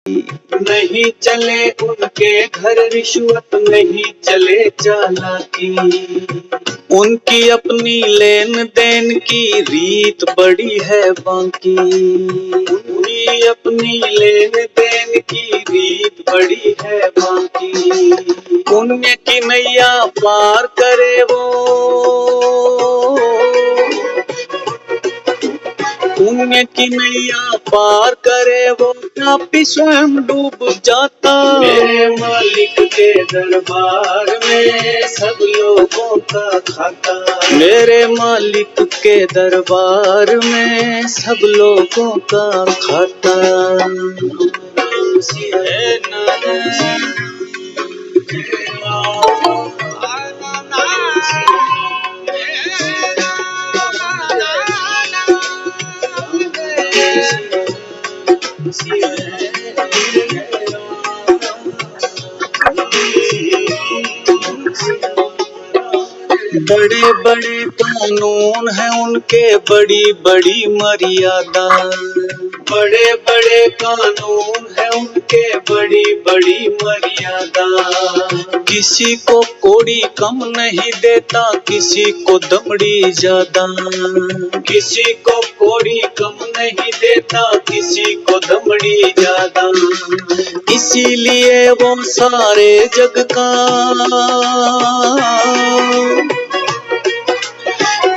नहीं चले उनके घर रिश्वत, नहीं चले चालाकी। उनकी अपनी लेन देन की रीत बड़ी है बाकी। उनकी अपनी लेन देन की रीत बड़ी है बाकी। पुण्य की नैया पार करे वो, पुण्य की नैया पार करे वो, पापी स्वयं डूब जाता। मेरे मालिक के दरबार में सब लोगों का खाता। मेरे मालिक के दरबार में सब लोगों का खाता। बड़े बड़े कानून हैं उनके, बड़ी बड़ी मर्यादा। बड़े बड़े कानून हैं उनके, बड़ी बड़ी मर्यादा। किसी को कोड़ी कम नहीं देता, किसी को दमड़ी ज्यादा। किसी को कोड़ी कम नहीं देता, किसी को दमड़ी ज्यादा। इसीलिए वो सारे जग का,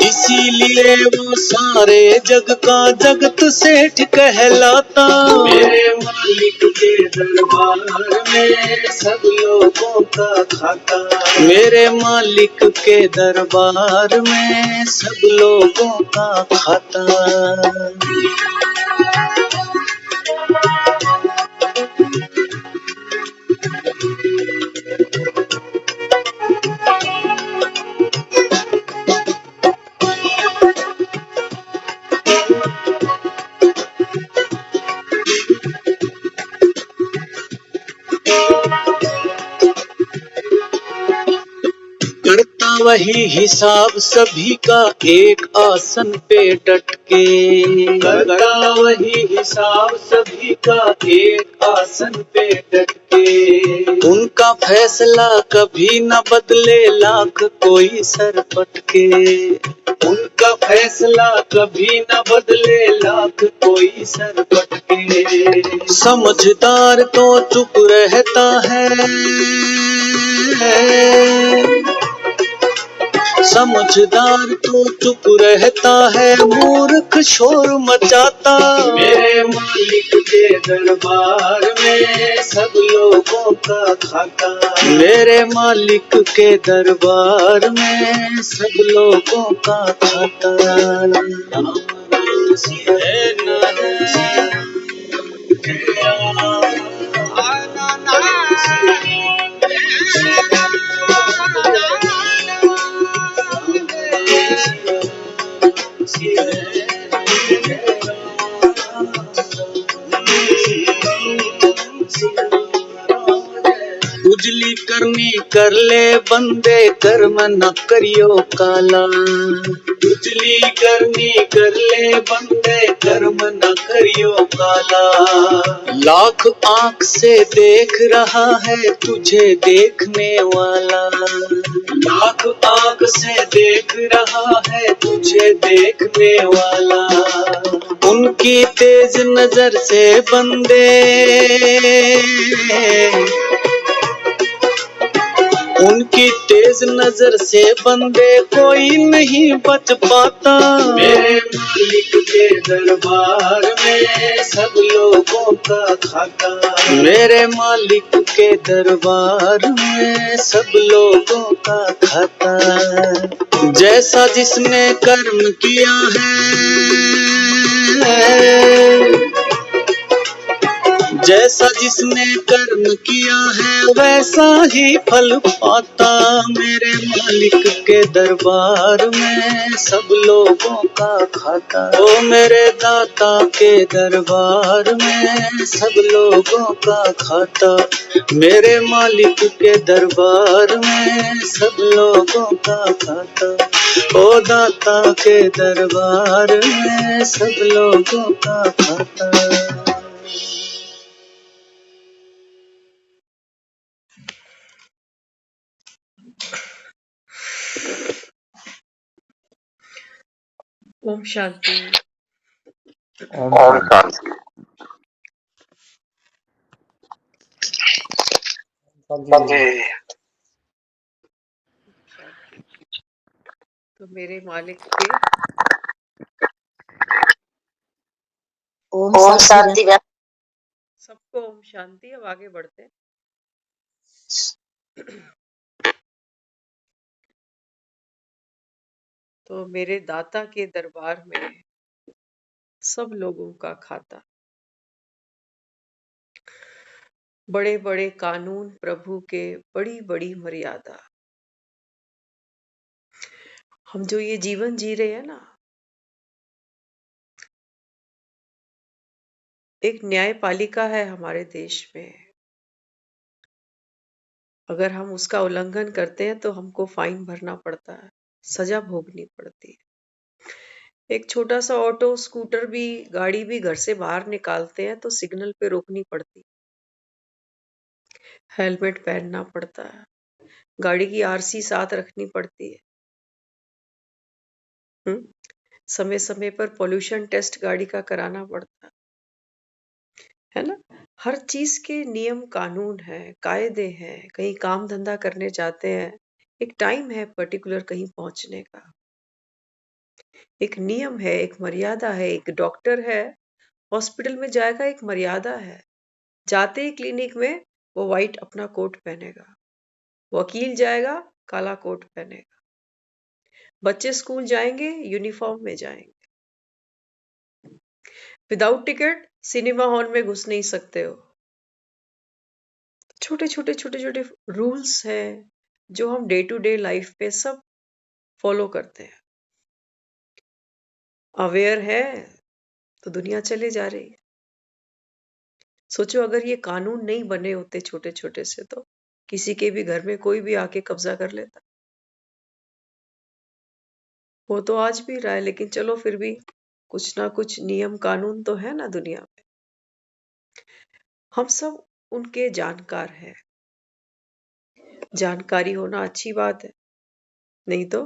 इसीलिए वो सारे जग का जगत सेठ कहलाता। मेरे मालिक के दरबार में सब लोगों का खाता। मेरे मालिक के दरबार में सब लोगों का खाता। करता वही हिसाब सभी का, एक आसन पे डट के। करता वही हिसाब सभी का, एक आसन पे डट के। उनका फैसला कभी न बदले, लाख कोई सर पटके। उनका फैसला कभी न बदले, लाख कोई सर पटके। समझदार तो चुप रहता है, समझदार तो चुप रहता है, मूर्ख शोर मचाता। मेरे मालिक के दरबार में सब लोगों का खाता। मेरे मालिक के दरबार में सब लोगों का खाता। उजली करनी कर ले बंदे, कर्म न करियो काला। उजली करनी कर ले बंदे, कर्म न करियो काला। लाख आंख से देख रहा है तुझे देखने वाला। लाख आंख से देख रहा है तुझे देखने वाला। उनकी तेज नजर से बंदे, उनकी तेज नजर से बंदे कोई नहीं बच पाता। मेरे मालिक के दरबार में सब लोगों का खाता। मेरे मालिक के दरबार में सब लोगों का खाता। जैसा जिसने कर्म किया है, जैसा जिसने कर्म किया है वैसा ही फल पाता। मेरे मालिक के दरबार में सब लोगों का खाता। ओ मेरे दाता के दरबार में सब लोगों का खाता। मेरे मालिक के दरबार में सब लोगों का खाता। ओ दाता के दरबार में सब लोगों का खाता। ओम शांति। ओम ओम शांति। शांति। जी। शांति। तो मेरे मालिक के ओम शांति में सबको ओम शांति। अब आगे बढ़ते हैं। तो मेरे दाता के दरबार में सब लोगों का खाता, बड़े बड़े कानून प्रभु के, बड़ी बड़ी मर्यादा। हम जो ये जीवन जी रहे हैं ना, एक न्यायपालिका है हमारे देश में। अगर हम उसका उल्लंघन करते हैं तो हमको फाइन भरना पड़ता है, सजा भोगनी पड़ती है। एक छोटा सा ऑटो, स्कूटर भी, गाड़ी भी घर से बाहर निकालते हैं तो सिग्नल पे रोकनी पड़ती है, हेलमेट पहनना पड़ता है, गाड़ी की आरसी साथ रखनी पड़ती है। समय समय पर पोल्यूशन टेस्ट गाड़ी का कराना पड़ता है ना। हर चीज के नियम कानून है, कायदे हैं। कहीं काम धंधा करने जाते हैं, एक टाइम है पर्टिकुलर कहीं पहुंचने का, एक नियम है, एक मर्यादा है। एक डॉक्टर है, हॉस्पिटल में जाएगा, एक मर्यादा है। जाते ही क्लिनिक में वो व्हाइट अपना कोट पहनेगा, वकील जाएगा काला कोट पहनेगा, बच्चे स्कूल जाएंगे यूनिफॉर्म में जाएंगे। विदाउट टिकट सिनेमा हॉल में घुस नहीं सकते हो। छोटे छोटे छोटे छोटे रूल्स हैं जो हम डे टू डे लाइफ पे सब फॉलो करते हैं। अवेयर है तो दुनिया चले जा रही है। सोचो अगर ये कानून नहीं बने होते छोटे छोटे से, तो किसी के भी घर में कोई भी आके कब्जा कर लेता। वो तो आज भी रहा है, लेकिन चलो फिर भी कुछ ना कुछ नियम कानून तो है ना दुनिया में। हम सब उनके जानकार हैं। जानकारी होना अच्छी बात है, नहीं तो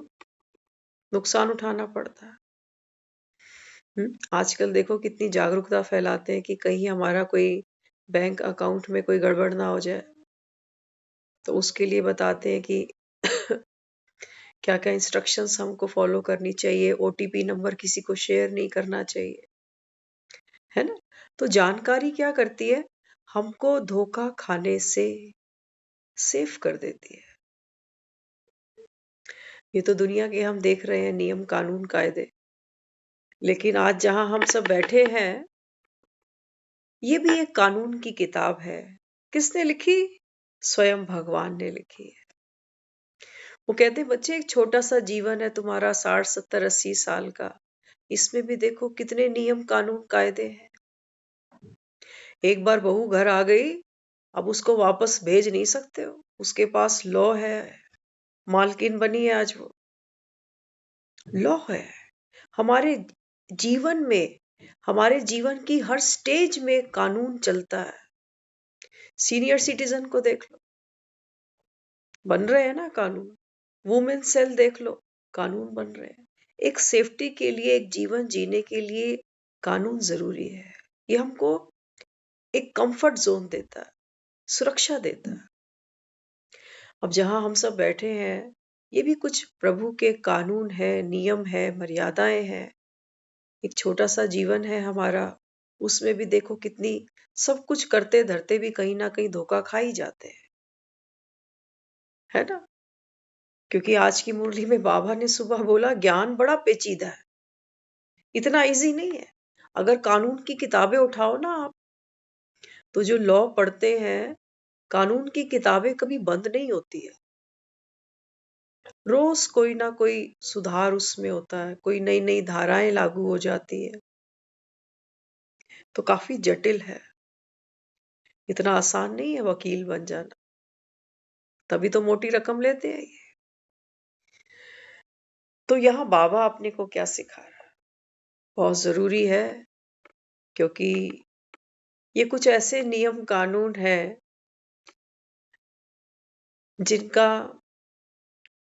नुकसान उठाना पड़ता है। आजकल देखो कितनी जागरूकता फैलाते हैं कि कहीं हमारा कोई बैंक अकाउंट में कोई गड़बड़ ना हो जाए, तो उसके लिए बताते हैं कि क्या क्या इंस्ट्रक्शंस हमको फॉलो करनी चाहिए। ओटीपी नंबर किसी को शेयर नहीं करना चाहिए, है ना। तो जानकारी क्या करती है, हमको धोखा खाने से सेफ कर देती है। ये तो दुनिया के हम देख रहे हैं नियम कानून कायदे, लेकिन आज जहां हम सब बैठे हैं, ये भी एक कानून की किताब है। किसने लिखी? स्वयं भगवान ने लिखी है। वो कहते हैं बच्चे, एक छोटा सा जीवन है तुम्हारा, 60 70 80 साल का। इसमें भी देखो कितने नियम कानून कायदे हैं। एक बार बहू घर आ गई, अब उसको वापस भेज नहीं सकते हो। उसके पास लॉ है, मालकिन बनी है आज वो। लॉ है हमारे जीवन में, हमारे जीवन की हर स्टेज में कानून चलता है। सीनियर सिटीजन को देख लो, बन रहे हैं ना कानून। वुमेन सेल देख लो, कानून बन रहे हैं। एक सेफ्टी के लिए, एक जीवन जीने के लिए कानून जरूरी है। ये हमको एक कंफर्ट जोन देता है, सुरक्षा देता है। अब जहां हम सब बैठे हैं, ये भी कुछ प्रभु के कानून है, नियम है, मर्यादाएं हैं। एक छोटा सा जीवन है हमारा, उसमें भी देखो कितनी, सब कुछ करते धरते भी कहीं ना कहीं धोखा खा ही जाते हैं, है ना। क्योंकि आज की मुरली में बाबा ने सुबह बोला, ज्ञान बड़ा पेचीदा है, इतना इजी नहीं है। अगर कानून की किताबें उठाओ ना आप, तो जो लॉ पढ़ते हैं, कानून की किताबें कभी बंद नहीं होती है। रोज कोई ना कोई सुधार उसमें होता है, कोई नई नई धाराएं लागू हो जाती है। तो काफी जटिल है, इतना आसान नहीं है वकील बन जाना। तभी तो मोटी रकम लेते हैं ये। तो यहाँ बाबा अपने को क्या सिखा रहा है, बहुत जरूरी है। क्योंकि ये कुछ ऐसे नियम कानून है जिनका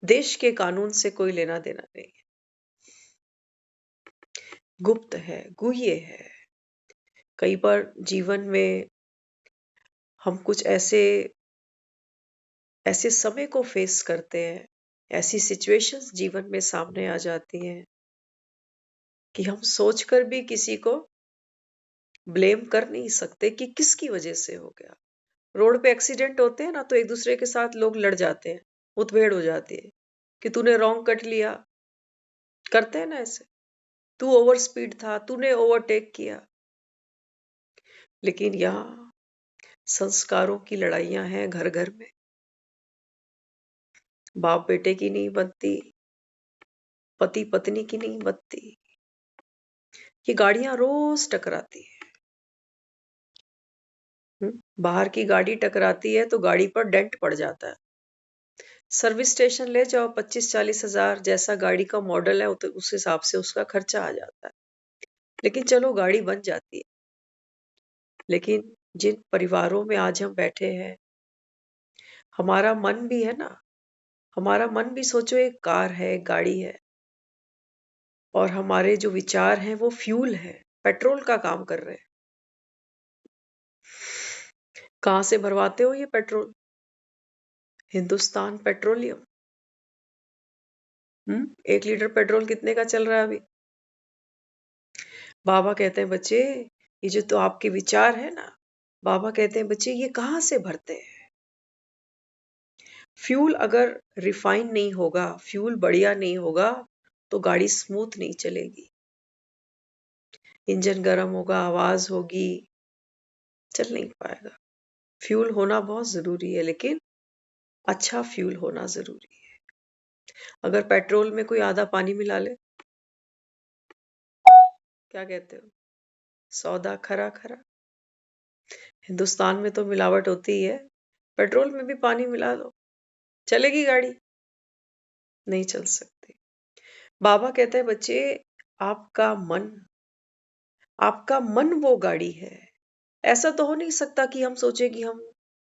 देश के कानून से कोई लेना देना नहीं है। गुप्त है, गुह्य है। कई बार जीवन में हम कुछ ऐसे ऐसे समय को फेस करते हैं, ऐसी सिचुएशंस जीवन में सामने आ जाती हैं कि हम सोचकर भी किसी को ब्लेम कर नहीं सकते कि किसकी वजह से हो गया। रोड पे एक्सीडेंट होते हैं ना, तो एक दूसरे के साथ लोग लड़ जाते हैं, मुठभेड़ हो जाती है कि तूने रॉन्ग कट लिया, करते हैं ना ऐसे, तू ओवर स्पीड था, तूने ओवरटेक किया। लेकिन यहाँ संस्कारों की लड़ाइयां हैं घर घर में, बाप बेटे की नहीं बनती, पति पत्नी की नहीं बनती, ये गाड़ियां रोज टकराती है। बाहर की गाड़ी टकराती है तो गाड़ी पर डेंट पड़ जाता है। सर्विस स्टेशन ले जाओ, 25-40 हजार, जैसा गाड़ी का मॉडल है तो उस हिसाब से उसका खर्चा आ जाता है, लेकिन चलो गाड़ी बन जाती है। लेकिन जिन परिवारों में आज हम बैठे हैं, हमारा मन भी है ना, हमारा मन भी सोचो एक कार है, एक गाड़ी है, और हमारे जो विचार हैं वो फ्यूल है, पेट्रोल का काम कर रहे हैं। कहां से भरवाते हो ये petrol? Hindustan petroleum. 1 litre petrol कितने का चल रहा है अभी? बाबा कहते हैं बच्चे, ये जो तो आपके विचार है ना, बाबा कहते हैं बच्चे ये कहां से भरते हैं? फ्यूल अगर रिफाइन नहीं होगा, फ्यूल बढ़िया नहीं होगा, तो गाड़ी स्मूथ नहीं चलेगी, इंजन गर्म होगा, आवाज होगी, चल नहीं पाएगा। फ्यूल होना बहुत जरूरी है, लेकिन अच्छा फ्यूल होना जरूरी है। अगर पेट्रोल में कोई आधा पानी मिला ले, क्या कहते हो? सौदा खरा खरा। हिंदुस्तान में तो मिलावट होती ही है, पेट्रोल में भी पानी मिला दो, चलेगी गाड़ी? नहीं चल सकती। बाबा कहते हैं बच्चे, आपका मन, आपका मन वो गाड़ी है। ऐसा तो हो नहीं सकता कि हम सोचे कि हम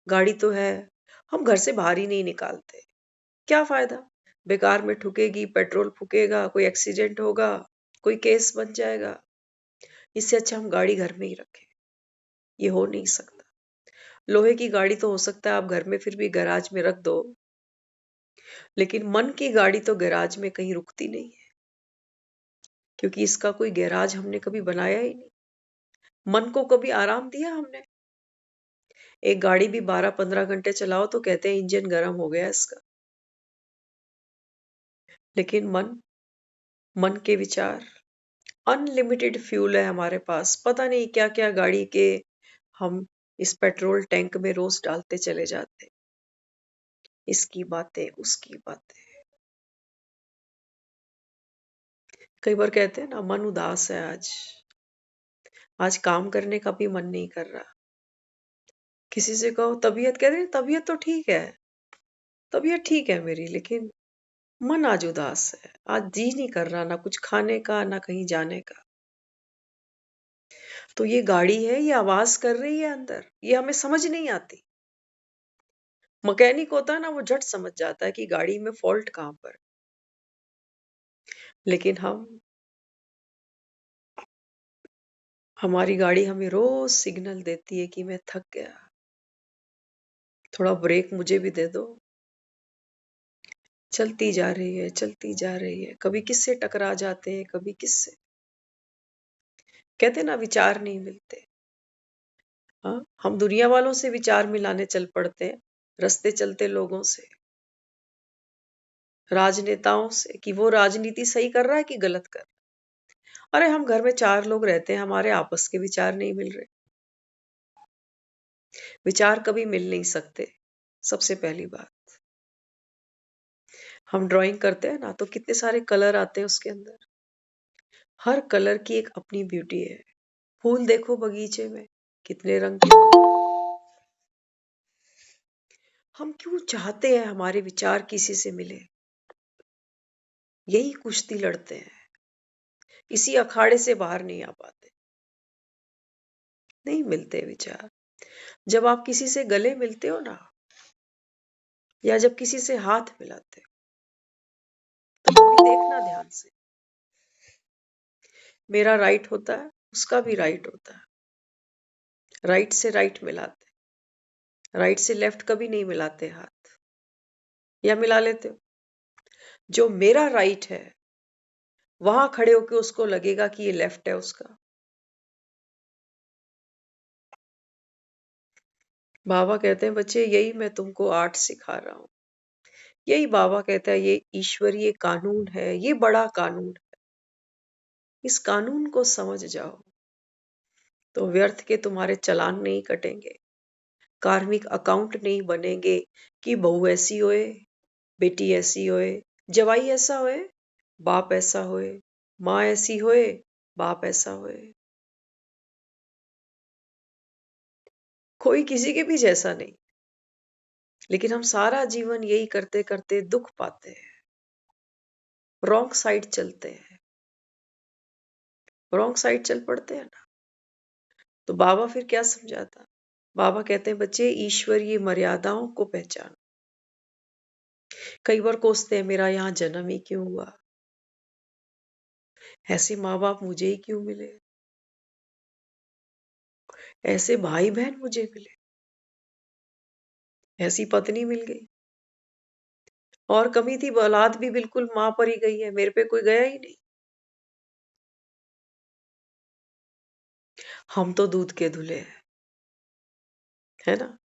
गाड़ी तो है, हम घर से बाहर ही नहीं निकालते, क्या फायदा? बेकार में ठुकेगी, पेट्रोल फूकेगा, कोई एक्सीडेंट होगा, कोई केस बन जाएगा। इससे अच्छा हम गाड़ी घर में ही रखें। ये हो नहीं सकता। लोहे की गाड़ी तो हो सकता है आप घर में फिर भी गैराज में रख दो, लेकिन मन की गाड़ी तो गैराज में कहीं रुकती नहीं है, क्योंकि इसका कोई गैराज हमने कभी बनाया ही नहीं। मन को कभी आराम दिया हमने? एक गाड़ी भी 12-15 घंटे चलाओ तो कहते हैं इंजन गर्म हो गया इसका। लेकिन मन के विचार, अनलिमिटेड फ्यूल है हमारे पास, पता नहीं क्या क्या गाड़ी के हम इस पेट्रोल टैंक में रोज डालते चले जाते, इसकी बातें उसकी बातें। कई बार कहते हैं ना, मन उदास है आज काम करने का भी मन नहीं कर रहा। किसी से कहो तबीयत, कहते हैं तबीयत तो ठीक है, तबीयत ठीक है मेरी, लेकिन मन आज उदास है, आज जी नहीं कर रहा, ना कुछ खाने का ना कहीं जाने का। तो ये गाड़ी है, ये आवाज कर रही है अंदर, ये हमें समझ नहीं आती। मैकेनिक होता है ना, वो झट समझ जाता है कि गाड़ी में फॉल्ट कहां पर। लेकिन हमारी गाड़ी हमें रोज सिग्नल देती है कि मैं थक गया, थोड़ा ब्रेक मुझे भी दे दो। चलती जा रही है, चलती जा रही है, कभी किससे टकरा जाते हैं, कभी किससे। कहते ना विचार नहीं मिलते। हाँ, हम दुनिया वालों से विचार मिलाने चल पड़ते हैं, रास्ते चलते लोगों से, राजनेताओं से, कि वो राजनीति सही कर रहा है कि गलत कर रहा है। अरे हम घर में 4 लोग रहते हैं, हमारे आपस के विचार नहीं मिल रहे। विचार कभी मिल नहीं सकते। सबसे पहली बात, हम ड्राइंग करते हैं ना, तो कितने सारे कलर आते हैं उसके अंदर, हर कलर की एक अपनी ब्यूटी है। फूल देखो बगीचे में, कितने रंग के फूल। हम क्यों चाहते हैं हमारे विचार किसी से मिले? यही कुश्ती लड़ते हैं, इसी अखाड़े से बाहर नहीं आ पाते, नहीं मिलते विचार। जब आप किसी से गले मिलते हो ना, या जब किसी से हाथ मिलाते हो, तो कभी देखना ध्यान से, मेरा राइट होता है, उसका भी राइट होता है। राइट से राइट मिलाते, राइट से लेफ्ट कभी नहीं मिलाते हाथ, या मिला लेते हो? जो मेरा राइट है वहां खड़े होके उसको लगेगा कि ये लेफ्ट है उसका। बाबा कहते हैं बच्चे यही मैं तुमको आर्ट सिखा रहा हूं। यही बाबा कहता है ये ईश्वरीय कानून है, ये बड़ा कानून है। इस कानून को समझ जाओ तो व्यर्थ के तुम्हारे चालान नहीं कटेंगे, कार्मिक अकाउंट नहीं बनेंगे कि बहू ऐसी होए, बेटी ऐसी होए, जवाई ऐसा होए, बाप ऐसा होए, माँ ऐसी होए, बाप ऐसा होए। कोई किसी के भी जैसा नहीं, लेकिन हम सारा जीवन यही करते करते दुख पाते हैं, रॉन्ग साइड चलते हैं, रॉन्ग साइड चल पड़ते हैं ना। तो बाबा फिर क्या समझाता? बाबा कहते हैं बच्चे ईश्वरीय मर्यादाओं को पहचानो। कई बार कोसते हैं मेरा यहाँ जन्म ही क्यों हुआ, ऐसे माँ बाप मुझे ही क्यों मिले, ऐसे भाई बहन मुझे मिले, ऐसी पत्नी मिल गई, और कमी थी औलाद भी बिल्कुल माँ पर ही गई है, मेरे पे कोई गया ही नहीं। हम तो दूध के धुले हैं, है ना।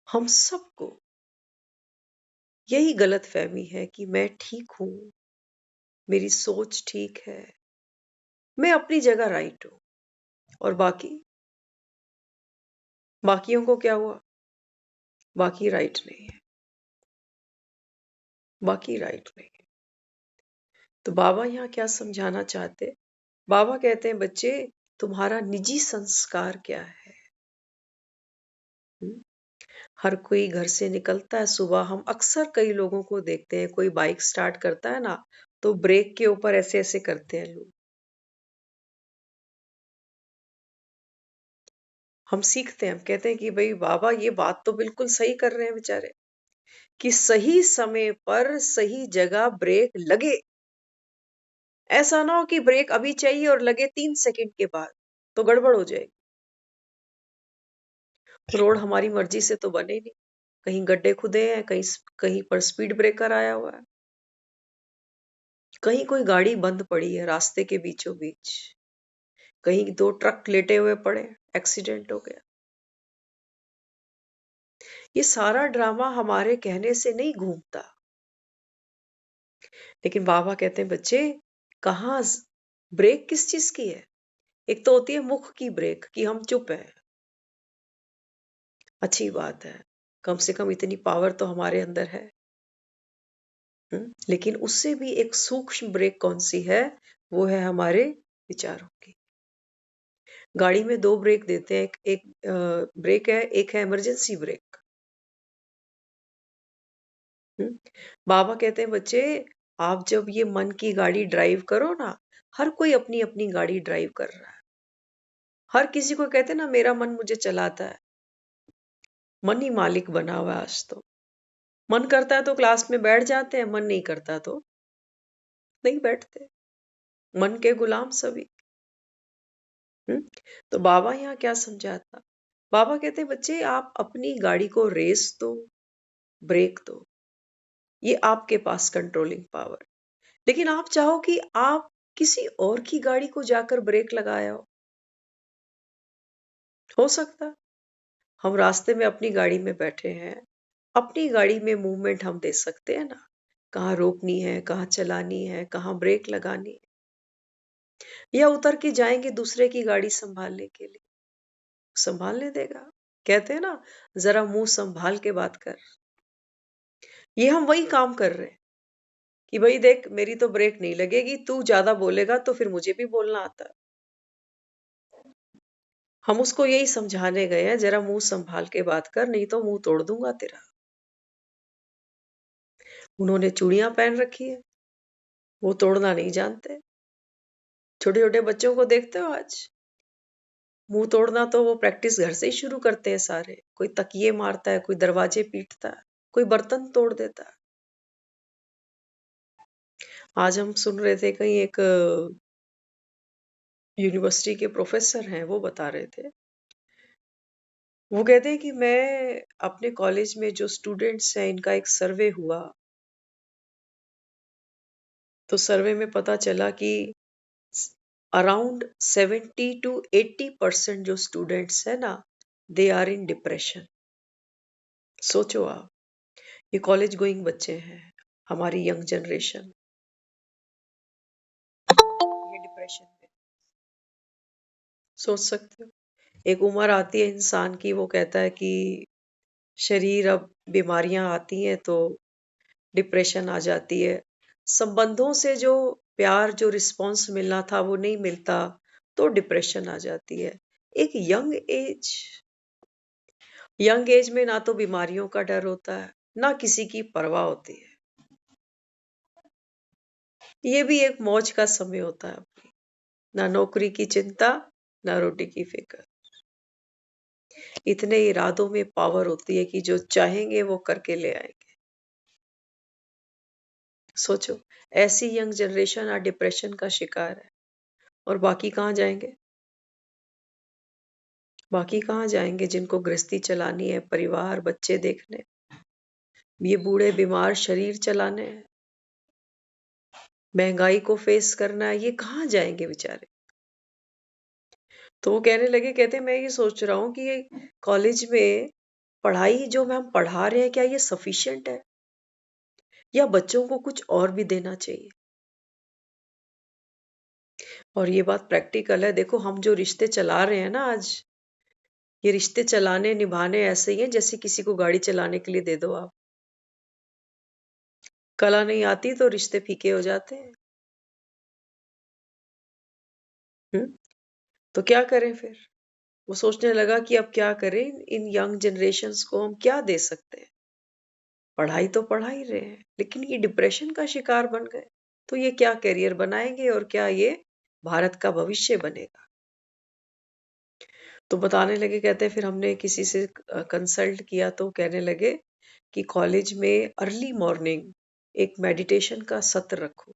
हम सबको यही गलत फहमी है कि मैं ठीक हूं, मेरी सोच ठीक है, मैं अपनी जगह राइट हूं, और बाकियों को क्या हुआ? बाकी राइट नहीं है, बाकी राइट नहीं है। तो बाबा यहाँ क्या समझाना चाहते? बाबा कहते हैं बच्चे तुम्हारा निजी संस्कार क्या है? हम्म? हर कोई घर से निकलता है सुबह, हम अक्सर कई लोगों को देखते हैं, कोई बाइक स्टार्ट करता है ना तो ब्रेक के ऊपर ऐसे ऐसे करते हैं लोग। हम सीखते हैं, हम कहते हैं कि भाई बाबा ये बात तो बिल्कुल सही कर रहे हैं बेचारे, कि सही समय पर सही जगह ब्रेक लगे। ऐसा ना हो कि ब्रेक अभी चाहिए और लगे 3 सेकंड के बाद, तो गड़बड़ हो जाएगी। रोड हमारी मर्जी से तो बने नहीं, कहीं गड्ढे खुदे हैं, कहीं कहीं पर स्पीड ब्रेकर आया हुआ है, कहीं कोई गाड़ी बंद पड़ी है रास्ते के बीचों बीच, कहीं 2 ट्रक लेटे हुए पड़े, एक्सीडेंट हो गया। ये सारा ड्रामा हमारे कहने से नहीं घूमता। लेकिन बाबा कहते हैं बच्चे कहाँ ब्रेक किस चीज की है? एक तो होती है मुख की ब्रेक कि हम चुप हैं, अच्छी बात है, कम से कम इतनी पावर तो हमारे अंदर है। लेकिन उससे भी एक सूक्ष्म ब्रेक कौन सी है? वो है हमारे विचारों की। गाड़ी में 2 ब्रेक देते हैं, एक ब्रेक है, एक है इमरजेंसी ब्रेक। बाबा कहते हैं बच्चे आप जब ये मन की गाड़ी ड्राइव करो ना, हर कोई अपनी अपनी गाड़ी ड्राइव कर रहा है, हर किसी को कहते हैं ना मेरा मन मुझे चलाता है, मन ही मालिक बना हुआ है आज तो। मन करता है तो क्लास में बैठ जाते हैं, मन नहीं करता तो नहीं बैठते, मन के गुलाम सभी। तो बाबा यहाँ क्या समझाता? बाबा कहते हैं बच्चे आप अपनी गाड़ी को रेस दो, ब्रेक दो, ये आपके पास कंट्रोलिंग पावर। लेकिन आप चाहो कि आप किसी और की गाड़ी को जाकर ब्रेक लगाया हो सकता। हम रास्ते में अपनी गाड़ी में बैठे हैं, अपनी गाड़ी में मूवमेंट हम दे सकते हैं ना, कहाँ रोकनी है, कहाँ चलानी है, कहाँ ब्रेक लगानी है, या उतर के जाएंगे दूसरे की गाड़ी संभालने के लिए, संभालने देगा। कहते हैं ना जरा मुंह संभाल के बात कर। ये हम वही काम कर रहे हैं कि भाई देख मेरी तो ब्रेक नहीं लगेगी, तू ज्यादा बोलेगा तो फिर मुझे भी बोलना आता है। हम उसको यही समझाने गए हैं जरा मुंह संभाल के बात कर, नहीं तो मुंह तोड़ दूंगा तेरा। उन्होंने चूड़ियां पहन रखी है, वो तोड़ना नहीं जानते। छोटे छोटे बच्चों को देखते हो आज, मुंह तोड़ना तो वो प्रैक्टिस घर से ही शुरू करते हैं सारे। कोई तकिए मारता है, कोई दरवाजे पीटता है, कोई बर्तन तोड़ देता है। आज हम सुन रहे थे कहीं एक यूनिवर्सिटी के प्रोफेसर हैं, वो बता रहे थे। वो कहते हैं कि मैं अपने कॉलेज में जो स्टूडेंट्स हैं, इनका एक सर्वे हुआ। तो सर्वे में पता चला कि अराउंड 70 to 80% जो स्टूडेंट्स है ना, दे आर इन डिप्रेशन। सोचो आप, ये कॉलेज गोइंग बच्चे हैं, हमारी यंग जनरेशन, ये डिप्रेशन में। सोच सकते हो, एक उम्र आती है इंसान की, वो कहता है कि शरीर अब बीमारियां आती हैं तो डिप्रेशन आ जाती है। संबंधों से जो प्यार, जो रिस्पॉन्स मिलना था वो नहीं मिलता तो डिप्रेशन आ जाती है। एक यंग एज में ना तो बीमारियों का डर होता है, ना किसी की परवाह होती है। ये भी एक मौज का समय होता है अपनी, ना नौकरी की चिंता, ना रोटी की फिक्र। इतने इरादों में पावर होती है कि जो चाहेंगे वो करके ले आएंगे। सोचो, ऐसी यंग जनरेशन आज डिप्रेशन का शिकार है, और बाकी कहाँ जाएंगे? बाकी कहाँ जाएंगे जिनको गृहस्थी चलानी है, परिवार, बच्चे देखने, ये बूढ़े बीमार शरीर चलाने हैं, महंगाई को फेस करना है, ये कहाँ जाएंगे बेचारे? तो वो कहने लगे, कहते मैं ये सोच रहा हूँ कि ये कॉलेज में पढ़ाई जो हम पढ़ा रहे हैं, क्या ये सफिशिएंट है, या बच्चों को कुछ और भी देना चाहिए? और ये बात प्रैक्टिकल है। देखो, हम जो रिश्ते चला रहे हैं ना आज, ये रिश्ते चलाने निभाने ऐसे ही हैं जैसे किसी को गाड़ी चलाने के लिए दे दो आप। कला नहीं आती तो रिश्ते फीके हो जाते हैं। हम्म तो क्या करें फिर? वो सोचने लगा कि अब क्या करें, इन यंग जनरेशन्स को हम क्या दे सकते हैं? पढ़ाई तो पढ़ा ही रहे हैं, लेकिन ये डिप्रेशन का शिकार बन गए, तो ये क्या करियर बनाएंगे और क्या ये भारत का भविष्य बनेगा? तो बताने लगे, कहते हैं फिर हमने किसी से कंसल्ट किया तो कहने लगे कि कॉलेज में अर्ली मॉर्निंग एक मेडिटेशन का सत्र रखो।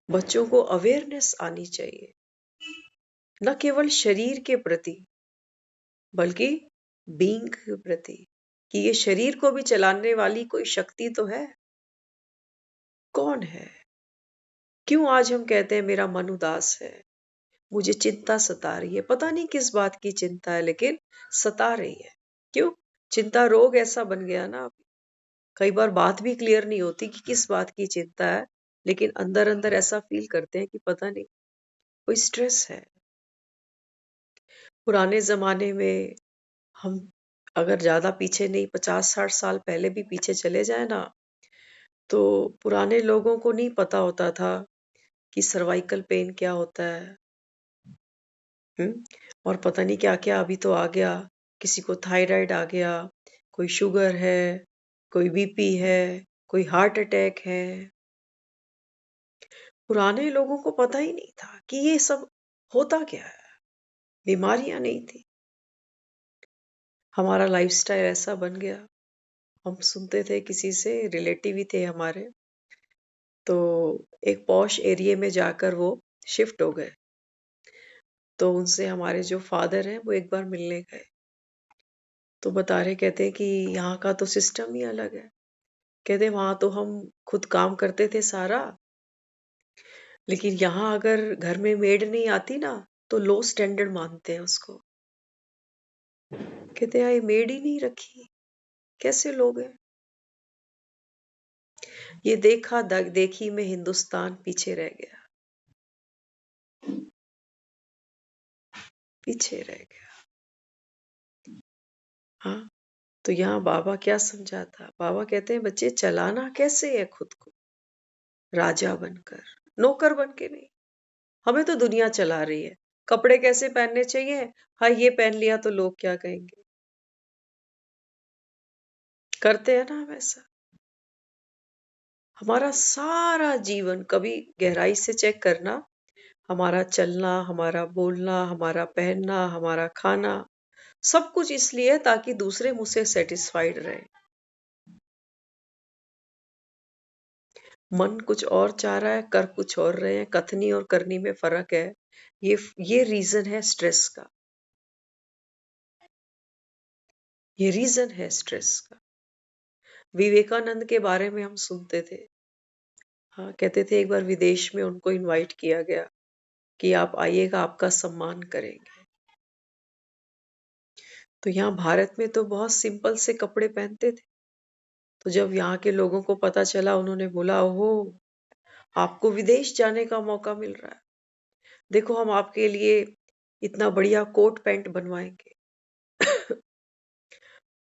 बच्चों को अवेयरनेस आनी चाहिए, न केवल शरीर के प्रति बल्कि बीइंग के प्रति, कि ये शरीर को भी चलाने वाली कोई शक्ति तो है। कौन है? क्यों आज हम कहते हैं मेरा मन उदास है, मुझे चिंता सता रही है? पता नहीं किस बात की चिंता है, लेकिन सता रही है। क्यों? चिंता रोग ऐसा बन गया ना। कई बार बात भी क्लियर नहीं होती कि किस बात की चिंता है, लेकिन अंदर अंदर ऐसा फील करते हैं कि पता नहीं, कोई स्ट्रेस है। पुराने जमाने में हम अगर ज्यादा पीछे नहीं, 50-60 साल पहले भी पीछे चले जाए ना, तो पुराने लोगों को नहीं पता होता था कि सर्वाइकल पेन क्या होता है। हम्म और पता नहीं क्या क्या अभी तो आ गया। किसी को थायराइड आ गया, कोई शुगर है, कोई बीपी है, कोई हार्ट अटैक है। पुराने लोगों को पता ही नहीं था कि ये सब होता क्या है, बीमारियां नहीं थी। हमारा लाइफस्टाइल ऐसा बन गया। हम सुनते थे, किसी से रिलेटिव ही थे हमारे, तो एक पॉश एरिया में जाकर वो शिफ्ट हो गए। तो उनसे हमारे जो फादर हैं वो एक बार मिलने गए, तो बता रहे, कहते हैं कि यहाँ का तो सिस्टम ही अलग है। कहते वहां तो हम खुद काम करते थे सारा, लेकिन यहाँ अगर घर में मेड नहीं आती ना तो लो स्टैंडर्ड मानते हैं उसको। कहते हैं ये मेड ही नहीं रखी, कैसे लोग हैं? ये देखी में हिंदुस्तान पीछे रह गया, पीछे रह गया। हाँ, तो यहाँ बाबा क्या समझा था? बाबा कहते हैं बच्चे चलाना कैसे है खुद को, राजा बनकर, नौकर बन के नहीं। हमें तो दुनिया चला रही है। कपड़े कैसे पहनने चाहिए? हाँ, ये पहन लिया तो लोग क्या कहेंगे? करते हैं ना हम ऐसा। हमारा सारा जीवन, कभी गहराई से चेक करना, हमारा चलना, हमारा बोलना, हमारा पहनना, हमारा खाना, सब कुछ इसलिए है ताकि दूसरे मुझसे सेटिस्फाइड रहे। मन कुछ और चाह रहा है, कर कुछ और रहे हैं। कथनी और करनी में फर्क है। ये रीजन है स्ट्रेस का। ये रीजन है स्ट्रेस का। विवेकानंद के बारे में हम सुनते थे। हाँ, कहते थे एक बार विदेश में उनको इनवाइट किया गया कि आप आइएगा, आपका सम्मान करेंगे। तो यहाँ भारत में तो बहुत सिंपल से कपड़े पहनते थे। तो जब यहाँ के लोगों को पता चला, उन्होंने बोला, ओहो, आपको विदेश जाने का मौका मिल रहा है, देखो हम आपके लिए इतना बढ़िया कोट पैंट बनवाएंगे।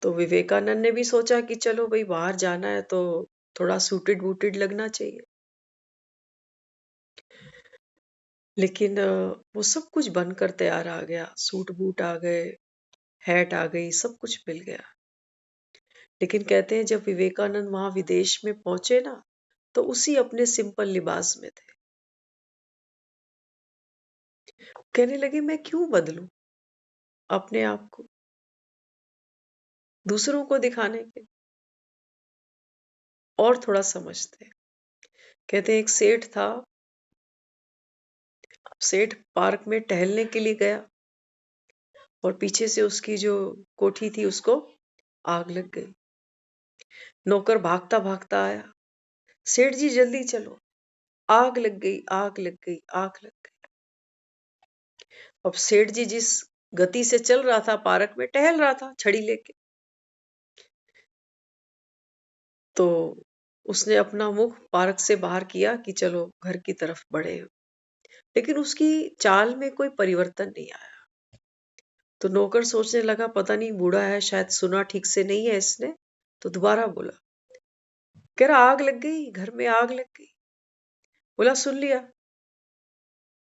तो विवेकानंद ने भी सोचा कि चलो भाई, बाहर जाना है तो थोड़ा सूटेड वूटेड लगना चाहिए। लेकिन वो सब कुछ बनकर तैयार आ गया। सूट बूट आ गए, हैट आ गई, सब कुछ मिल गया। लेकिन कहते हैं जब विवेकानंद वहां विदेश में पहुंचे ना, तो उसी अपने सिंपल लिबास में थे। कहने लगे, मैं क्यों बदलूं अपने आप को दूसरों को दिखाने के। और थोड़ा समझते हैं। कहते हैं एक सेठ था। सेठ पार्क में टहलने के लिए गया और पीछे से उसकी जो कोठी थी उसको आग लग गई। नौकर भागता भागता आया, सेठ जी जल्दी चलो, आग लग गई, आग लग गई, आग लग गई। अब सेठ जी जिस गति से चल रहा था, पार्क में टहल रहा था छड़ी लेके, तो उसने अपना मुख पार्क से बाहर किया कि चलो घर की तरफ बढ़े। लेकिन उसकी चाल में कोई परिवर्तन नहीं आया। तो नौकर सोचने लगा, पता नहीं बूढ़ा है, शायद सुना ठीक से नहीं है इसने। तो दोबारा बोला, कह रहा आग लग गई, घर में आग लग गई। बोला, सुन लिया,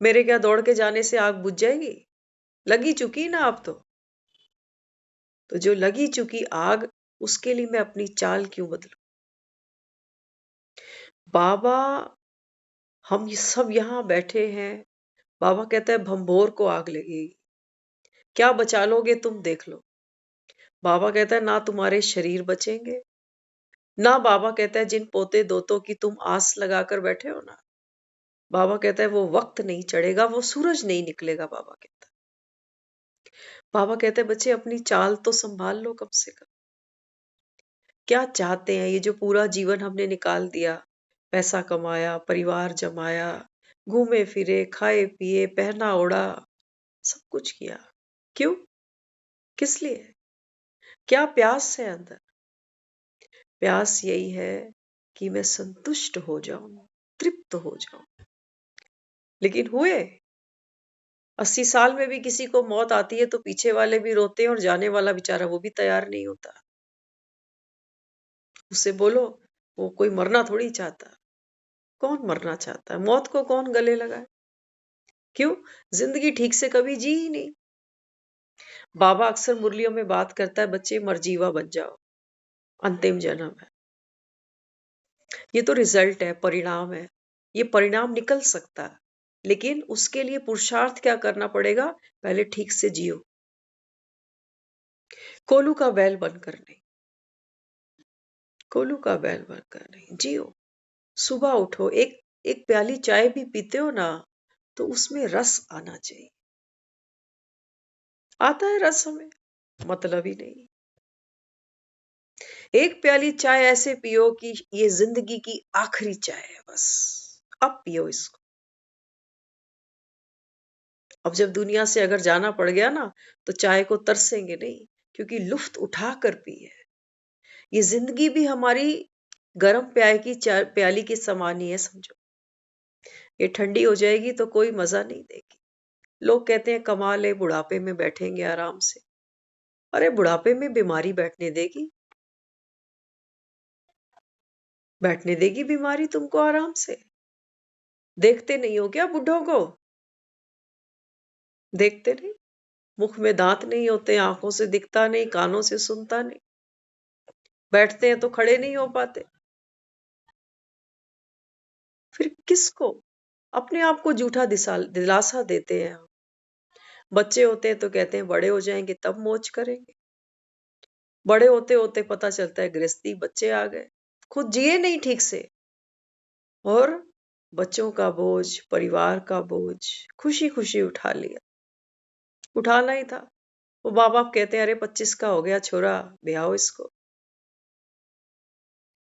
मेरे क्या दौड़ के जाने से आग बुझ जाएगी? लगी चुकी ना अब तो जो लगी चुकी आग, उसके लिए मैं अपनी चाल क्यों बदलूं? बाबा, हम ये सब यहाँ बैठे हैं। बाबा कहता है भंभोर को आग लगेगी, क्या बचा लोगे तुम, देख लो। बाबा कहता है ना तुम्हारे शरीर बचेंगे, ना बाबा कहता है जिन पोते दोतों की तुम आस लगाकर बैठे हो ना, बाबा कहता है वो वक्त नहीं चढ़ेगा, वो सूरज नहीं निकलेगा। बाबा कहता है, बाबा कहते हैं बच्चे अपनी चाल तो संभाल लो कम से कम। क्या चाहते हैं? ये जो पूरा जीवन हमने निकाल दिया, पैसा कमाया, परिवार जमाया, घूमे फिरे, खाए पिए, पहना ओढ़ा, सब कुछ किया, क्यों? किस लिए? क्या प्यास है अंदर? प्यास यही है कि मैं संतुष्ट हो जाऊं, तृप्त हो जाऊं। लेकिन हुए 80 साल में भी किसी को मौत आती है तो पीछे वाले भी रोते हैं और जाने वाला बेचारा वो भी तैयार नहीं होता। उससे बोलो, वो कोई मरना थोड़ी चाहता। कौन मरना चाहता है? मौत को कौन गले लगाए? क्यों? जिंदगी ठीक से कभी जी ही नहीं। बाबा अक्सर मुरलियों में बात करता है, बच्चे मरजीवा बन जाओ, अंतिम जन्म है। ये तो रिजल्ट है, परिणाम है। ये परिणाम निकल सकता है, लेकिन उसके लिए पुरुषार्थ क्या करना पड़ेगा? पहले ठीक से जियो, कोलू का बैल बनकर नहीं। कोलू का बैल बनकर नहीं, जियो। सुबह उठो, एक एक प्याली चाय भी पीते हो ना, तो उसमें रस आना चाहिए। आता है रस हमें? मतलब ही नहीं। एक प्याली चाय ऐसे पियो कि ये जिंदगी की आखिरी चाय है, बस अब पियो इसको। अब जब दुनिया से अगर जाना पड़ गया ना, तो चाय को तरसेंगे नहीं, क्योंकि लुफ्त उठा कर पी है। ये जिंदगी भी हमारी गर्म प्याली के समान ही है, समझो। ये ठंडी हो जाएगी तो कोई मजा नहीं देगी। लोग कहते हैं कमा ले, बुढ़ापे में बैठेंगे आराम से। अरे बुढ़ापे में बीमारी बैठने देगी? बैठने देगी बीमारी तुमको आराम से? देखते नहीं हो क्या बुढ़ों को? देखते नहीं? मुख में दांत नहीं होते, आंखों से दिखता नहीं, कानों से सुनता नहीं, बैठते हैं तो खड़े नहीं हो पाते। फिर किसको अपने आप को झूठा दिलासा देते हैं हम? बच्चे होते हैं तो कहते हैं बड़े हो जाएंगे तब मौज करेंगे। बड़े होते होते पता चलता है गृहस्थी, बच्चे आ गए, खुद जिए नहीं ठीक से। और बच्चों का बोझ, परिवार का बोझ खुशी खुशी उठा लिया। उठाना ही था। वो माँ बाप कहते हैं, अरे 25 का हो गया छोरा, ब्याहो इसको,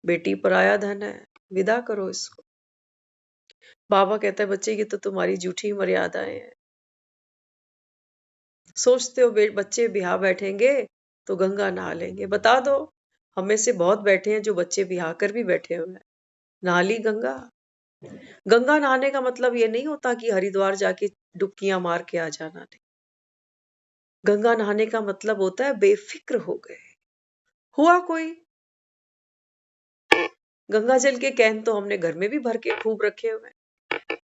बेटी पराया धन है, विदा करो इसको। बाबा कहता है, बच्चे ये तो तुम्हारी झूठी मर्यादाएं हैं। सोचते हो बच्चे ब्याह बैठेंगे तो गंगा नहा लेंगे। बता दो, हमें से बहुत बैठे हैं जो बच्चे ब्याह कर भी बैठे हुए हैं। नहा ली गंगा। गंगा नहाने का मतलब ये नहीं होता कि हरिद्वार जाके डुबकियां मार के आ जाना। नहीं, गंगा नहाने का मतलब होता है बेफिक्र हो गए। हुआ कोई गंगा जल के कैन तो हमने घर में भी भर के खूब रखे हुए हैं,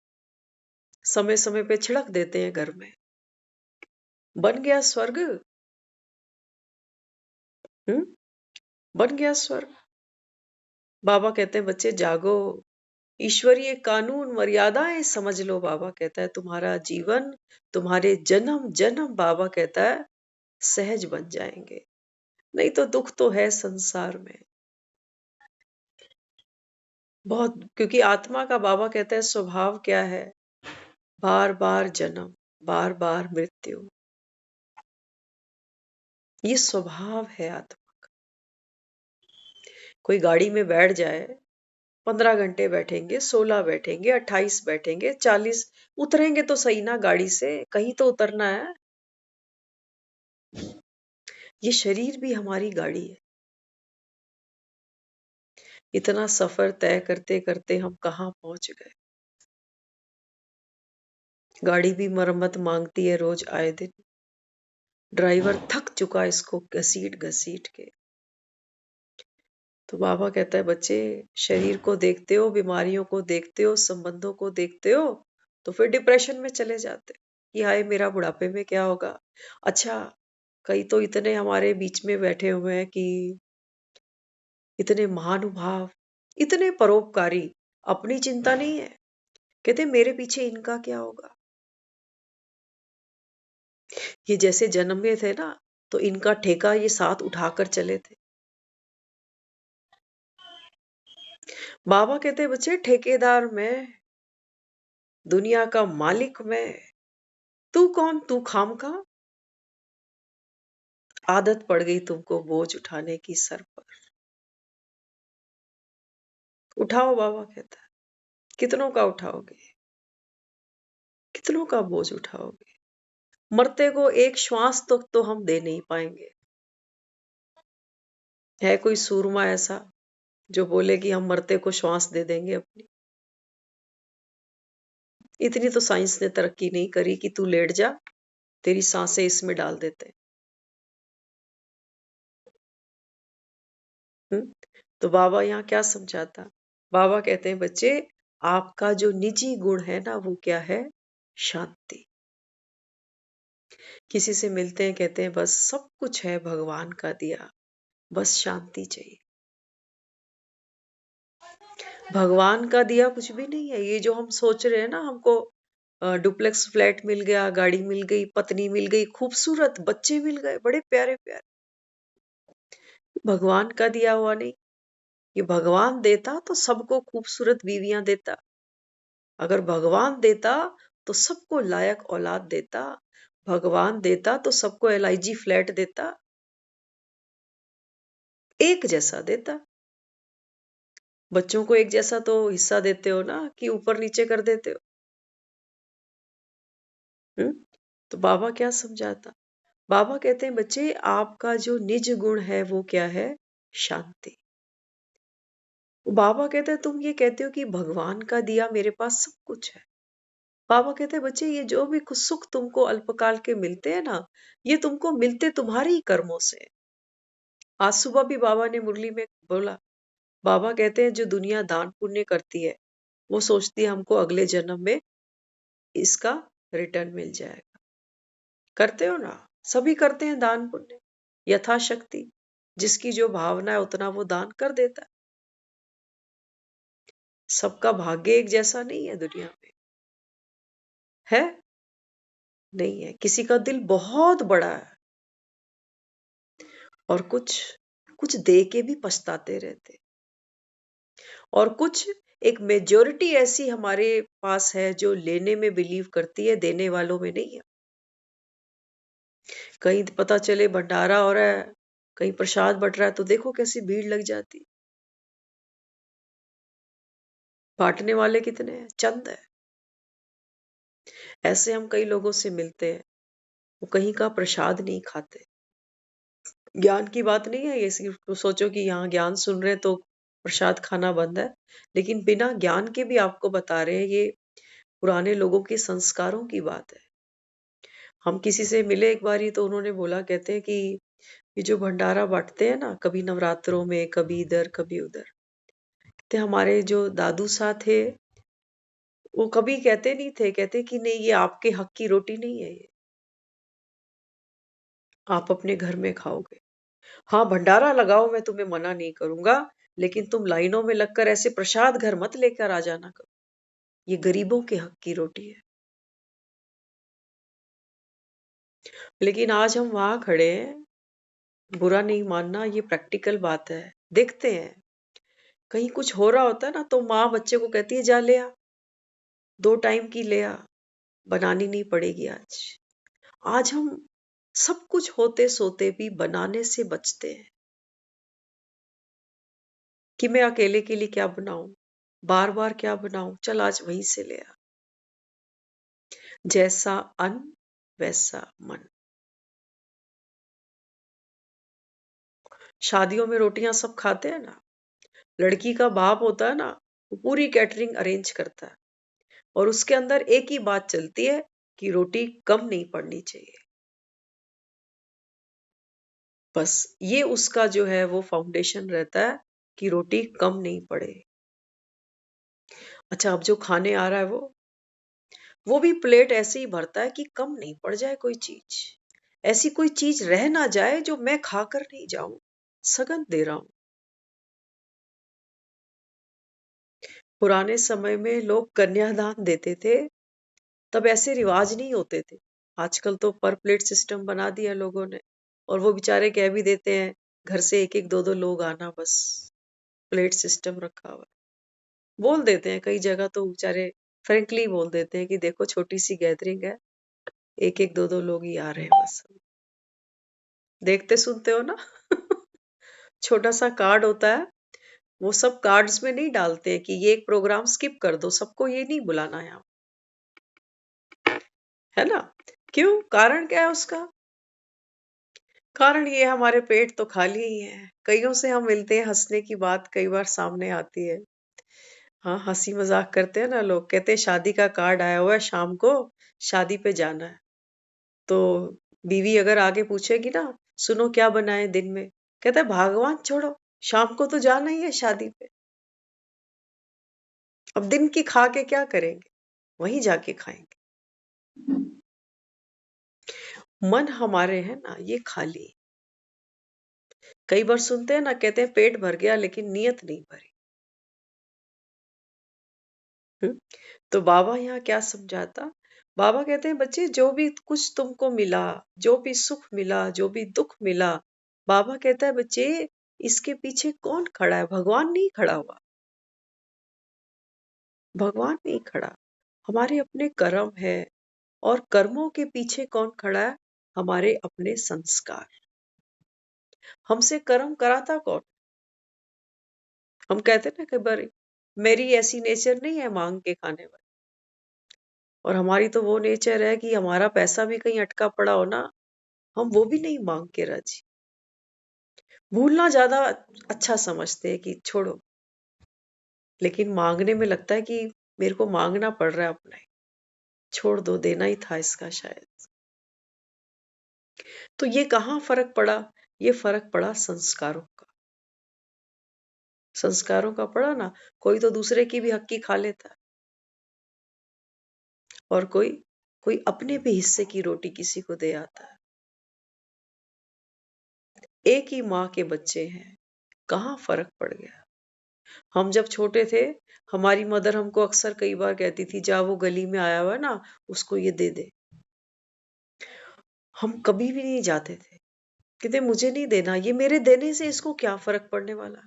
समय समय पे छिड़क देते हैं घर में। बन गया स्वर्ग। बन गया स्वर्ग। बाबा कहते हैं, बच्चे जागो, ईश्वरीय कानून मर्यादाएं समझ लो। बाबा कहता है, तुम्हारा जीवन, तुम्हारे जन्म जन्म, बाबा कहता है, सहज बन जाएंगे। नहीं तो दुख तो है संसार में बहुत, क्योंकि आत्मा का बाबा कहता है स्वभाव क्या है, बार बार जन्म, बार बार मृत्यु। ये स्वभाव है आत्मा। कोई गाड़ी में बैठ जाए, 15 घंटे बैठेंगे, 16 बैठेंगे, 28 बैठेंगे, 40 उतरेंगे तो सही ना गाड़ी से, कहीं तो उतरना है। ये शरीर भी हमारी गाड़ी है। इतना सफर तय करते करते हम कहाँ पहुंच गए। गाड़ी भी मरम्मत मांगती है रोज आए दिन। ड्राइवर थक चुका इसको घसीट घसीट के। तो बाबा कहता है, बच्चे शरीर को देखते हो, बीमारियों को देखते हो, संबंधों को देखते हो, तो फिर डिप्रेशन में चले जाते कि हाय मेरा बुढ़ापे में क्या होगा। अच्छा, कई तो इतने हमारे बीच में बैठे हुए हैं कि इतने महानुभाव, इतने परोपकारी, अपनी चिंता नहीं है, कहते मेरे पीछे इनका क्या होगा। ये जैसे जन्म में थे ना, तो इनका ठेका ये साथ उठाकर चले थे। बाबा कहते बच्चे, ठेकेदार मैं, दुनिया का मालिक मैं, तू कौन, तू खाम का। आदत पड़ गई तुमको बोझ उठाने की सर पर। उठाओ, बाबा कहता है, कितनों का उठाओगे, कितनों का बोझ उठाओगे। मरते को एक श्वास तो हम दे नहीं पाएंगे। है कोई सूरमा ऐसा जो बोले कि हम मरते को श्वास दे देंगे अपनी। इतनी तो साइंस ने तरक्की नहीं करी कि तू लेट जा, तेरी सांसें इसमें डाल देते। तो बाबा यहाँ क्या समझाता। बाबा कहते हैं, बच्चे आपका जो निजी गुण है ना, वो क्या है, शांति। किसी से मिलते हैं, कहते हैं बस सब कुछ है भगवान का दिया, बस शांति चाहिए। भगवान का दिया कुछ भी नहीं है। ये जो हम सोच रहे हैं ना, हमको डुप्लेक्स फ्लैट मिल गया, गाड़ी मिल गई, पत्नी मिल गई, खूबसूरत बच्चे मिल गए, बड़े प्यारे प्यारे, भगवान का दिया हुआ नहीं। ये भगवान देता तो सबको खूबसूरत बीवियां देता। अगर भगवान देता तो सबको लायक औलाद देता। भगवान देता तो सबको LIG फ्लैट देता, एक जैसा देता। बच्चों को एक जैसा तो हिस्सा देते हो ना, कि ऊपर नीचे कर देते हो। तो बाबा क्या समझाता। बाबा कहते हैं, बच्चे आपका जो निज गुण है वो क्या है, शांति। बाबा कहते हैं, तुम ये कहते हो कि भगवान का दिया मेरे पास सब कुछ है। बाबा कहते हैं, बच्चे ये जो भी कुछ सुख तुमको अल्पकाल के मिलते हैं ना, ये तुमको मिलते तुम्हारे ही कर्मों से। आज सुबह भी बाबा ने मुरली में बोला। बाबा कहते हैं, जो दुनिया दान पुण्य करती है, वो सोचती है हमको अगले जन्म में इसका रिटर्न मिल जाएगा। करते हो ना, सभी करते हैं दान पुण्य यथाशक्ति। जिसकी जो भावना है उतना वो दान कर देता है। सबका भाग्य एक जैसा नहीं है दुनिया में, है नहीं है। किसी का दिल बहुत बड़ा है और कुछ कुछ दे के भी पछताते रहते, और कुछ एक मेजॉरिटी ऐसी हमारे पास है जो लेने में बिलीव करती है, देने वालों में नहीं है। कहीं पता चले भंडारा हो रहा है, कहीं प्रसाद बट रहा है, तो देखो कैसी भीड़ लग जाती। बांटने वाले कितने हैं? चंद है। ऐसे हम कई लोगों से मिलते हैं, वो कहीं का प्रसाद नहीं खाते। ज्ञान की बात नहीं है ये, सिर्फ तो सोचो कि यहाँ ज्ञान सुन रहे हैं तो प्रसाद खाना बंद है, लेकिन बिना ज्ञान के भी आपको बता रहे हैं, ये पुराने लोगों के संस्कारों की बात है। हम किसी से मिले एक बार ही, तो उन्होंने बोला, कहते हैं कि ये जो भंडारा बांटते हैं ना, कभी नवरात्रों में, कभी इधर कभी उधर, कहते हमारे जो दादू साहब थे वो कभी कहते नहीं थे, कहते कि नहीं ये आपके हक की रोटी नहीं है, ये आप अपने घर में खाओगे। हाँ भंडारा लगाओ, मैं तुम्हें मना नहीं करूंगा, लेकिन तुम लाइनों में लगकर ऐसे प्रसाद घर मत लेकर आ जाना करो, ये गरीबों के हक की रोटी है। लेकिन आज हम वहां खड़े हैं, बुरा नहीं मानना, ये प्रैक्टिकल बात है। देखते हैं कहीं कुछ हो रहा होता है ना, तो माँ बच्चे को कहती है जा ले आ, 2 टाइम की ले आ, बनानी नहीं पड़ेगी आज। आज हम सब कुछ होते सोते भी बनाने से बचते हैं कि मैं अकेले के लिए क्या बनाऊं, बार बार क्या बनाऊं, चल आज वहीं से ले आ। जैसा अन्न वैसा मन। शादियों में रोटियां सब खाते हैं ना, लड़की का बाप होता है ना, वो पूरी कैटरिंग अरेंज करता है, और उसके अंदर एक ही बात चलती है कि रोटी कम नहीं पड़नी चाहिए। बस ये उसका जो है वो फाउंडेशन रहता है कि रोटी कम नहीं पड़े। अच्छा, अब जो खाने आ रहा है वो भी प्लेट ऐसे ही भरता है कि कम नहीं पड़ जाए कोई चीज, ऐसी कोई चीज रह ना जाए जो मैं खाकर नहीं जाऊं, सगन दे रहा हूं। पुराने समय में लोग कन्यादान देते थे, तब ऐसे रिवाज नहीं होते थे। आजकल तो पर प्लेट सिस्टम बना दिया लोगों ने, और वो बेचारे कह भी देते हैं घर से एक एक दो दो लोग आना, बस प्लेट सिस्टम रखा हुआ है। बोल देते हैं कई जगह तो बेचारे फ्रेंकली बोल देते हैं कि देखो छोटी सी गैदरिंग है, एक एक दो दो लोग ही आ रहे हैं बस। देखते सुनते हो ना। छोटा सा कार्ड होता है, वो सब कार्ड्स में नहीं डालते हैं कि ये एक प्रोग्राम स्किप कर दो, सबको ये नहीं बुलाना है, है ना। क्यों? कारण क्या है उसका? कारण ये हमारे पेट तो खाली ही है। कईयों से हम मिलते हैं, हंसने की बात कई बार सामने आती है। हाँ, हंसी मजाक करते हैं ना लोग, कहते हैं शादी का कार्ड आया हुआ है, शाम को शादी पे जाना है। तो बीवी अगर आगे पूछेगी ना, सुनो क्या बनाए दिन में, कहता है भगवान छोड़ो, शाम को तो जाना ही है शादी पे। अब दिन की खा के क्या करेंगे, वहीं जाके खाएंगे। मन हमारे है ना ये खाली। कई बार सुनते हैं ना, कहते हैं पेट भर गया लेकिन नियत नहीं भरी। हम्म? तो बाबा यहाँ क्या समझाता? बाबा कहते हैं बच्चे, जो भी कुछ तुमको मिला, जो भी सुख मिला, जो भी दुख मिला, बाबा कहता है बच्चे इसके पीछे कौन खड़ा है? भगवान नहीं खड़ा हुआ, भगवान नहीं खड़ा, हमारे अपने कर्म है। और कर्मों के पीछे कौन खड़ा है? हमारे अपने संस्कार। हमसे कर्म कराता कौन? हम कहते हैं ना कई बार, मेरी ऐसी नेचर नहीं है मांग के खाने वाली, और हमारी तो वो नेचर है कि हमारा पैसा भी कहीं अटका पड़ा हो ना, हम वो भी नहीं मांग के राजी। भूलना ज्यादा अच्छा समझते हैं कि छोड़ो, लेकिन मांगने में लगता है कि मेरे को मांगना पड़ रहा है अपना ही, छोड़ दो, देना ही था इसका शायद। तो ये कहाँ फर्क पड़ा? ये फर्क पड़ा संस्कारों का। संस्कारों का पड़ा ना, कोई तो दूसरे की भी हक की खा लेता है, और कोई कोई अपने भी हिस्से की रोटी किसी को दे आता है। एक ही माँ के बच्चे हैं, कहाँ फर्क पड़ गया? हम जब छोटे थे, हमारी मदर हमको अक्सर कई बार कहती थी, जा वो गली में आया हुआ है ना, उसको ये दे दे। हम कभी भी नहीं जाते थे, कहते मुझे नहीं देना, ये मेरे देने से इसको क्या फर्क पड़ने वाला।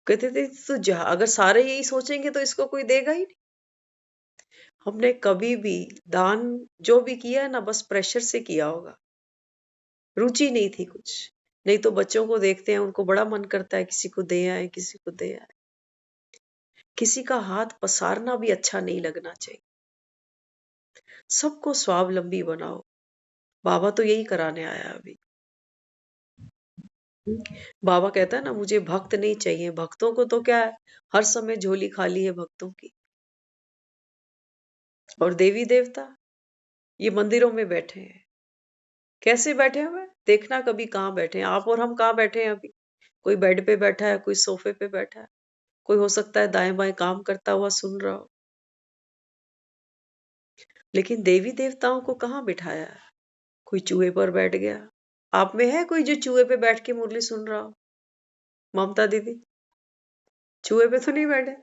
कहते थे तो जा, अगर सारे यही सोचेंगे तो इसको कोई देगा ही नहीं। हमने कभी भी दान जो भी किया है ना, बस प्रेशर से किया होगा, रुचि नहीं थी कुछ। नहीं तो बच्चों को देखते हैं, उनको बड़ा मन करता है किसी को दे आए, किसी को दे आए। किसी का हाथ पसारना भी अच्छा नहीं लगना चाहिए। सबको स्वावलंबी बनाओ। बाबा तो यही कराने आया अभी। बाबा कहता है ना, मुझे भक्त नहीं चाहिए। भक्तों को तो क्या है, हर समय झोली खाली है भक्तों की। और देवी देवता ये मंदिरों में बैठे हैं। कैसे बैठे हुए हैं? देखना कभी कहाँ बैठे हैं। आप और हम कहाँ बैठे हैं अभी? कोई बेड पे बैठा है, कोई सोफे पे बैठा है, कोई हो सकता है दाएं बाएं काम करता हुआ सुन रहा हो। लेकिन देवी देवताओं को कहाँ बिठाया है? कोई चूहे पर बैठ गया। आप में है कोई जो चूहे पे बैठ के मुरली सुन रहा हो? ममता दीदी चूहे पे तो नहीं बैठे।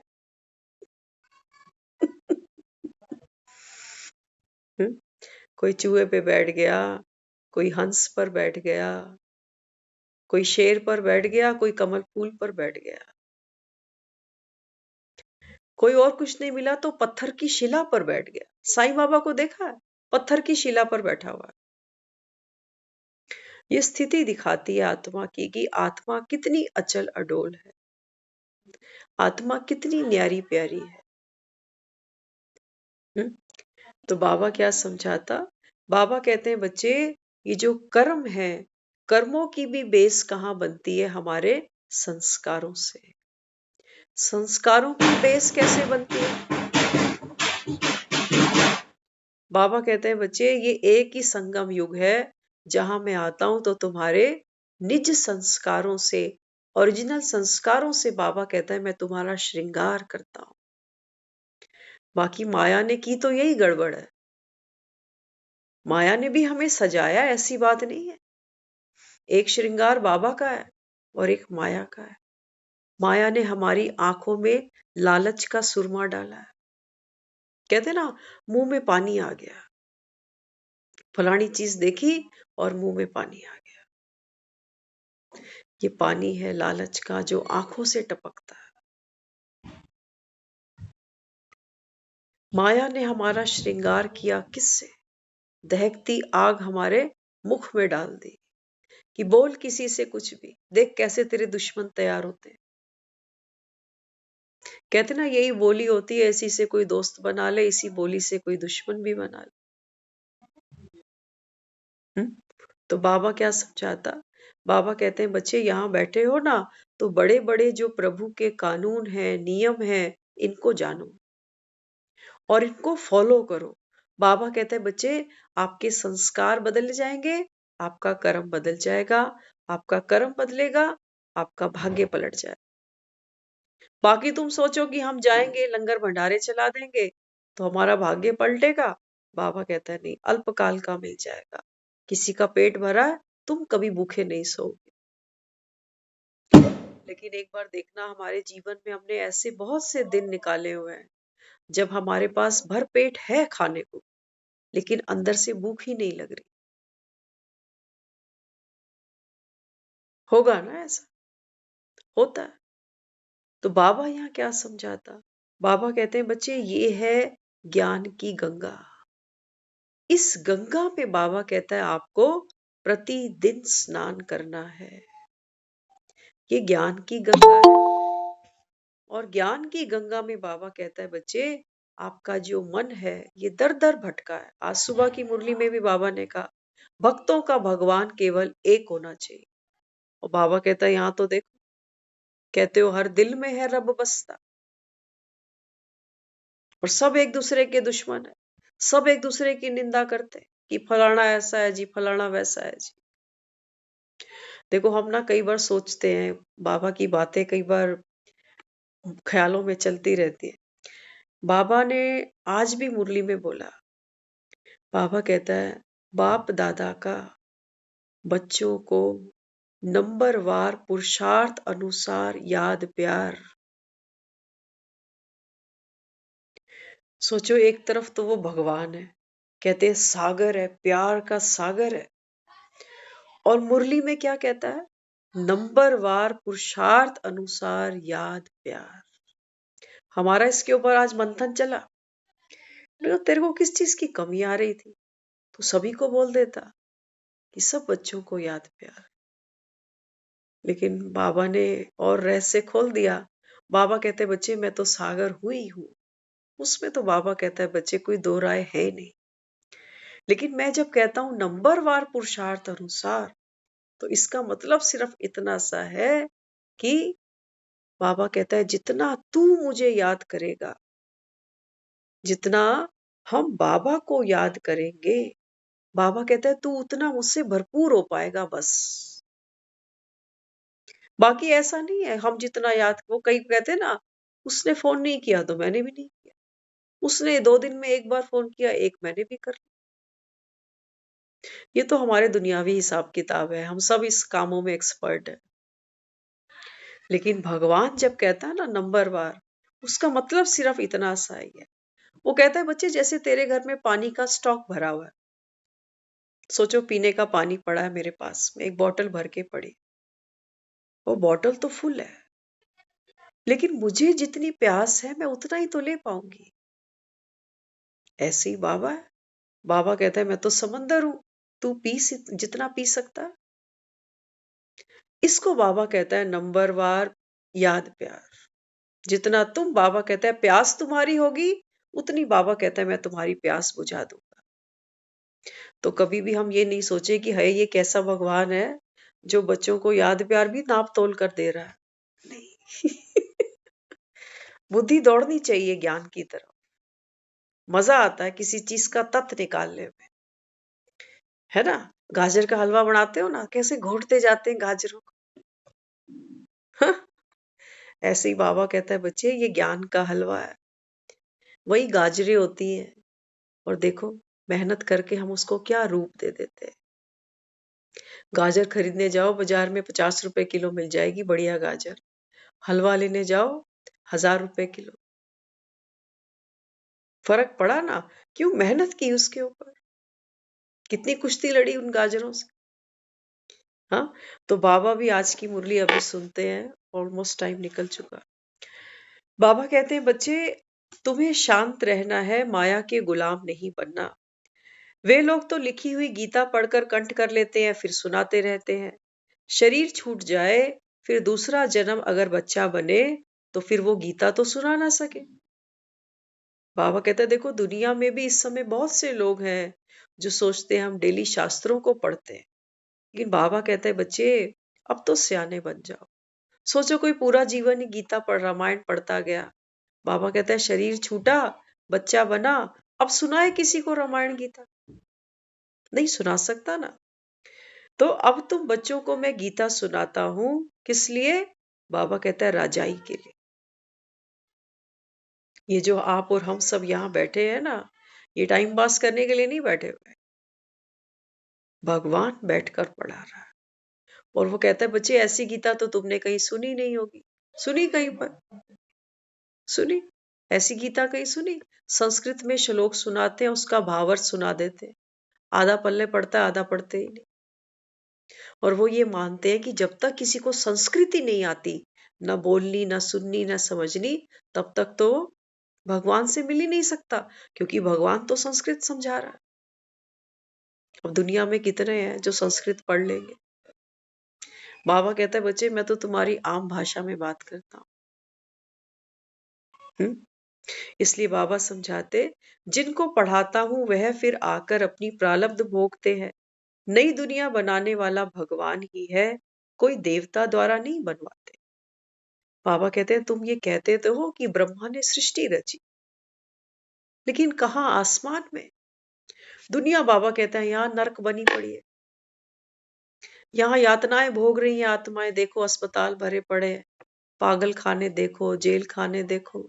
हम्म? कोई चूहे पे बैठ गया, कोई हंस पर बैठ गया, कोई शेर पर बैठ गया, कोई कमल फूल पर बैठ गया। कोई और कुछ नहीं मिला तो पत्थर की शिला पर बैठ गया। साईं बाबा को देखा है, पत्थर की शिला पर बैठा हुआ है। ये स्थिति दिखाती है आत्मा की कि आत्मा कितनी अचल अडोल है, आत्मा कितनी न्यारी प्यारी है। तो बाबा क्या समझाता? बाबा कहते हैं बच्चे, ये जो कर्म है, कर्मों की भी बेस कहाँ बनती है? हमारे संस्कारों से। संस्कारों की बेस कैसे बनती है? बाबा कहते हैं बच्चे, ये एक ही संगम युग है जहां मैं आता हूं तो तुम्हारे निज संस्कारों से, ओरिजिनल संस्कारों से बाबा कहता है मैं तुम्हारा श्रृंगार करता हूं। बाकी माया ने की तो यही गड़बड़ है। माया ने भी हमें सजाया, ऐसी बात नहीं है। एक श्रृंगार बाबा का है और एक माया का है। माया ने हमारी आंखों में लालच का सुरमा डाला है। कहते ना, मुंह में पानी आ गया, फलानी चीज देखी और मुंह में पानी आ गया। ये पानी है लालच का जो आंखों से टपकता है। माया ने हमारा श्रृंगार किया किससे? दहकती आग हमारे मुख में डाल दी कि बोल किसी से कुछ भी, देख कैसे तेरे दुश्मन तैयार होते हैं। कहते ना, यही बोली होती है, इसी से कोई दोस्त बना ले, इसी बोली से कोई दुश्मन भी बना ले। तो बाबा क्या समझाता? बाबा कहते हैं बच्चे, यहाँ बैठे हो ना, तो बड़े बड़े जो प्रभु के कानून हैं, नियम हैं, इनको जानो और इनको फॉलो करो। बाबा कहते हैं बच्चे, आपके संस्कार बदल जाएंगे, आपका कर्म बदल जाएगा। आपका कर्म बदलेगा, आपका भाग्य पलट जाए। बाकी तुम सोचो कि हम जाएंगे लंगर भंडारे चला देंगे तो हमारा भाग्य पलटेगा। बाबा कहता है नहीं, अल्पकाल का मिल जाएगा। किसी का पेट भरा है, तुम कभी भूखे नहीं सोओगे। लेकिन एक बार देखना, हमारे जीवन में हमने ऐसे बहुत से दिन निकाले हुए हैं जब हमारे पास भर पेट है खाने को, लेकिन अंदर से भूख ही नहीं लग रही। होगा ना ऐसा? होता है। तो बाबा यहाँ क्या समझाता? बाबा कहते हैं बच्चे, ये है ज्ञान की गंगा। इस गंगा पे बाबा कहता है आपको प्रतिदिन स्नान करना है। ये ज्ञान की गंगा है। और ज्ञान की गंगा में बाबा कहता है बच्चे, आपका जो मन है ये दर दर भटका है। आज सुबह की मुरली में भी बाबा ने कहा, भक्तों का भगवान केवल एक होना चाहिए। और बाबा कहता है, यहाँ तो देखो, कहते हो हर दिल में है रब बसता, और सब एक दूसरे के दुश्मन है। सब एक दूसरे की निंदा करते हैं कि फलाना ऐसा है जी, फलाना वैसा है जी। देखो, हम ना कई बार सोचते हैं, बाबा की बातें कई बार ख्यालों में चलती रहती है। बाबा ने आज भी मुरली में बोला, बाबा कहता है, बाप दादा का बच्चों को नंबरवार पुरुषार्थ अनुसार याद प्यार। सोचो, एक तरफ तो वो भगवान है, कहते हैं सागर है, प्यार का सागर है। और मुरली में क्या कहता है? नंबरवार पुरुषार्थ अनुसार याद प्यार। हमारा इसके ऊपर आज मंथन चला। तेरे को किस चीज की कमी आ रही थी? तो सभी को बोल देता कि सब बच्चों को याद प्यार। लेकिन बाबा ने और रहस्य खोल दिया। बाबा कहते बच्चे मैं तो सागर हुई हूं। उसमें तो बाबा कहता है बच्चे कोई दो राय है नहीं। लेकिन मैं जब कहता हूं नंबरवार पुरुषार्थ अनुसार, तो इसका मतलब सिर्फ इतना सा है कि बाबा कहता है जितना तू मुझे याद करेगा, जितना हम बाबा को याद करेंगे, बाबा कहता है तू उतना मुझसे भरपूर हो पाएगा बस। बाकी ऐसा नहीं है हम जितना याद, वो कई कहते ना उसने फोन नहीं किया तो मैंने भी नहीं किया, उसने 2 दिन में एक बार फोन किया, एक मैंने भी कर लिया। ये तो हमारे दुनियावी हिसाब किताब है, हम सब इस कामों में एक्सपर्ट है। लेकिन भगवान जब कहता है ना नंबरवार, उसका मतलब सिर्फ इतना सा ही है। वो कहता है बच्चे जैसे तेरे घर में पानी का स्टॉक भरा हुआ है, सोचो पीने का पानी पड़ा है मेरे पास में, एक बोतल भर के पड़ी, वो बोतल तो फुल है, लेकिन मुझे जितनी प्यास है मैं उतना ही तो ले पाऊंगी। ऐसे ही बाबा है। बाबा कहता है मैं तो समंदर हूं, तू पी जितना पी सकता है। इसको बाबा कहता है नंबरवार याद प्यार। जितना तुम, बाबा कहता है प्यास तुम्हारी होगी उतनी, बाबा कहता है मैं तुम्हारी प्यास बुझा दूंगा। तो कभी भी हम ये नहीं सोचे कि है ये कैसा भगवान है जो बच्चों को याद प्यार भी नाप तोल कर दे रहा है। नहीं। बुद्धि दौड़नी चाहिए ज्ञान की तरफ। मजा आता है किसी चीज का तत्व निकालने में, है ना? गाजर का हलवा बनाते हो ना, कैसे घोटते जाते हैं गाजरों को। हाँ? ऐसे ही बाबा कहता है बच्चे ये ज्ञान का हलवा है, वही गाजरें होती हैं, और देखो मेहनत करके हम उसको क्या रूप दे देते हैं। गाजर खरीदने जाओ बाजार में 50 रुपए किलो मिल जाएगी बढ़िया गाजर, हलवा लेने जाओ 1000 रुपए किलो। फर्क पड़ा ना? क्यों? मेहनत की उसके ऊपर, कितनी कुश्ती लड़ी उन गाजरों से। हाँ, तो बाबा भी आज की मुरली अभी सुनते हैं, ऑलमोस्ट टाइम निकल चुका। बाबा कहते हैं बच्चे तुम्हें शांत रहना है, माया के गुलाम नहीं बनना। वे लोग तो लिखी हुई गीता पढ़कर कंठ कर लेते हैं, फिर सुनाते रहते हैं। शरीर छूट जाए, फिर दूसरा जन्म अगर बच्चा बने, तो फिर वो गीता तो सुना ना सके। बाबा कहता है देखो दुनिया में भी इस समय बहुत से लोग हैं जो सोचते हैं हम डेली शास्त्रों को पढ़ते हैं, लेकिन बाबा कहता है बच्चे अब तो सियाने बन जाओ। सोचो कोई पूरा जीवन ही गीता पढ़, रामायण पढ़ता गया। बाबा कहता है शरीर छूटा, बच्चा बना, अब सुनाए किसी को रामायण गीता? नहीं सुना सकता ना। तो अब तुम बच्चों को मैं गीता सुनाता हूं, किस लिए? बाबा कहता है राजाई के लिए। ये जो आप और हम सब यहाँ बैठे हैं ना, ये टाइम पास करने के लिए नहीं बैठे हुए, भगवान बैठकर पढ़ा रहा है। और वो कहता है बच्चे ऐसी गीता तो तुमने कहीं सुनी नहीं होगी। सुनी कहीं पर? सुनी? ऐसी गीता कहीं सुनी? संस्कृत में श्लोक सुनाते हैं, उसका भावार्थ सुना देते हैं, आधा पल्ले पढ़ता है, आधा पढ़ते ही नहीं। और वो ये मानते हैं कि जब तक किसी को संस्कृति नहीं आती, ना बोलनी, ना सुननी, ना समझनी, तब तक तो भगवान से मिल ही नहीं सकता, क्योंकि भगवान तो संस्कृत समझा रहा है। अब दुनिया में कितने हैं जो संस्कृत पढ़ लेंगे? बाबा कहता है बच्चे मैं तो तुम्हारी आम भाषा में बात करता हूँ। इसलिए बाबा समझाते जिनको पढ़ाता हूं वह फिर आकर अपनी प्रारब्ध भोगते हैं। नई दुनिया बनाने वाला भगवान ही है, कोई देवता द्वारा नहीं बनवाते। बाबा कहते हैं तुम ये कहते तो हो कि ब्रह्मा ने सृष्टि रची, लेकिन कहाँ आसमान में? दुनिया, बाबा कहता है यहाँ नरक बनी पड़ी है, यहाँ यातनाएं भोग रही हैं आत्माएं। देखो अस्पताल भरे पड़े हैं, पागल खाने देखो, जेल खाने देखो,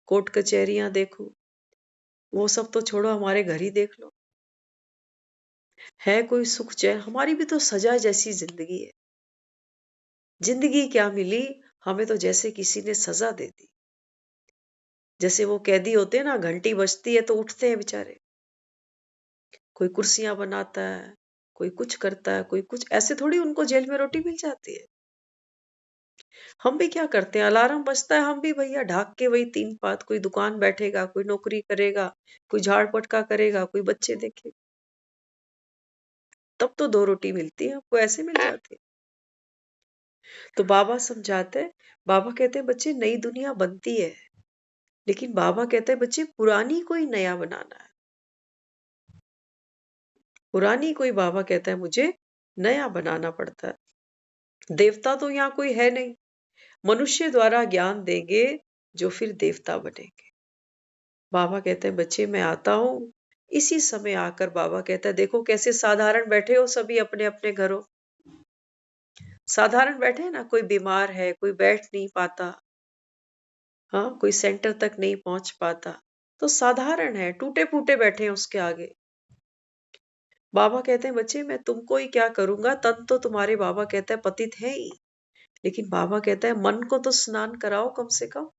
कोर्ट कचहरियां देखो, वो सब तो छोड़ो, हमारे घर ही देख लो। है कोई सुख चैन? हमारी भी तो सजा जैसी जिंदगी है। जिंदगी क्या मिली हमें तो, जैसे किसी ने सजा दे दी। जैसे वो कैदी होते हैं ना, घंटी बजती है तो उठते हैं बेचारे, कोई कुर्सियां बनाता है, कोई कुछ करता है, कोई कुछ। ऐसे थोड़ी उनको जेल में रोटी मिल जाती है। हम भी क्या करते हैं, अलार्म बजता है, हम भी भैया ढाक के वही 3 बात, कोई दुकान बैठेगा, कोई नौकरी करेगा, कोई झाड़ पटका करेगा, कोई बच्चे देखेगा। तब तो 2 रोटी मिलती है, आपको ऐसे मिल जाती है। तो बाबा समझाते हैं, बाबा कहते हैं बच्चे नई दुनिया बनती है, लेकिन बाबा कहते हैं बच्चे पुरानी कोई नया बनाना है। पुरानी कोई बाबा कहता है मुझे नया बनाना पड़ता है। देवता तो यहाँ कोई है नहीं, मनुष्य द्वारा ज्ञान देंगे जो फिर देवता बनेंगे। बाबा कहते हैं बच्चे मैं आता हूँ। इसी समय आकर बाबा कहता है देखो कैसे साधारण बैठे हो सभी अपने अपने घरों। साधारण बैठे हैं ना, कोई बीमार है, कोई बैठ नहीं पाता, हाँ कोई सेंटर तक नहीं पहुंच पाता, तो साधारण है, टूटे फूटे बैठे हैं उसके आगे। बाबा कहते हैं बच्चे मैं तुमको ही क्या करूंगा, तन तो तुम्हारे बाबा कहता है पतित है ही, लेकिन बाबा कहता है मन को तो स्नान कराओ कम से कम।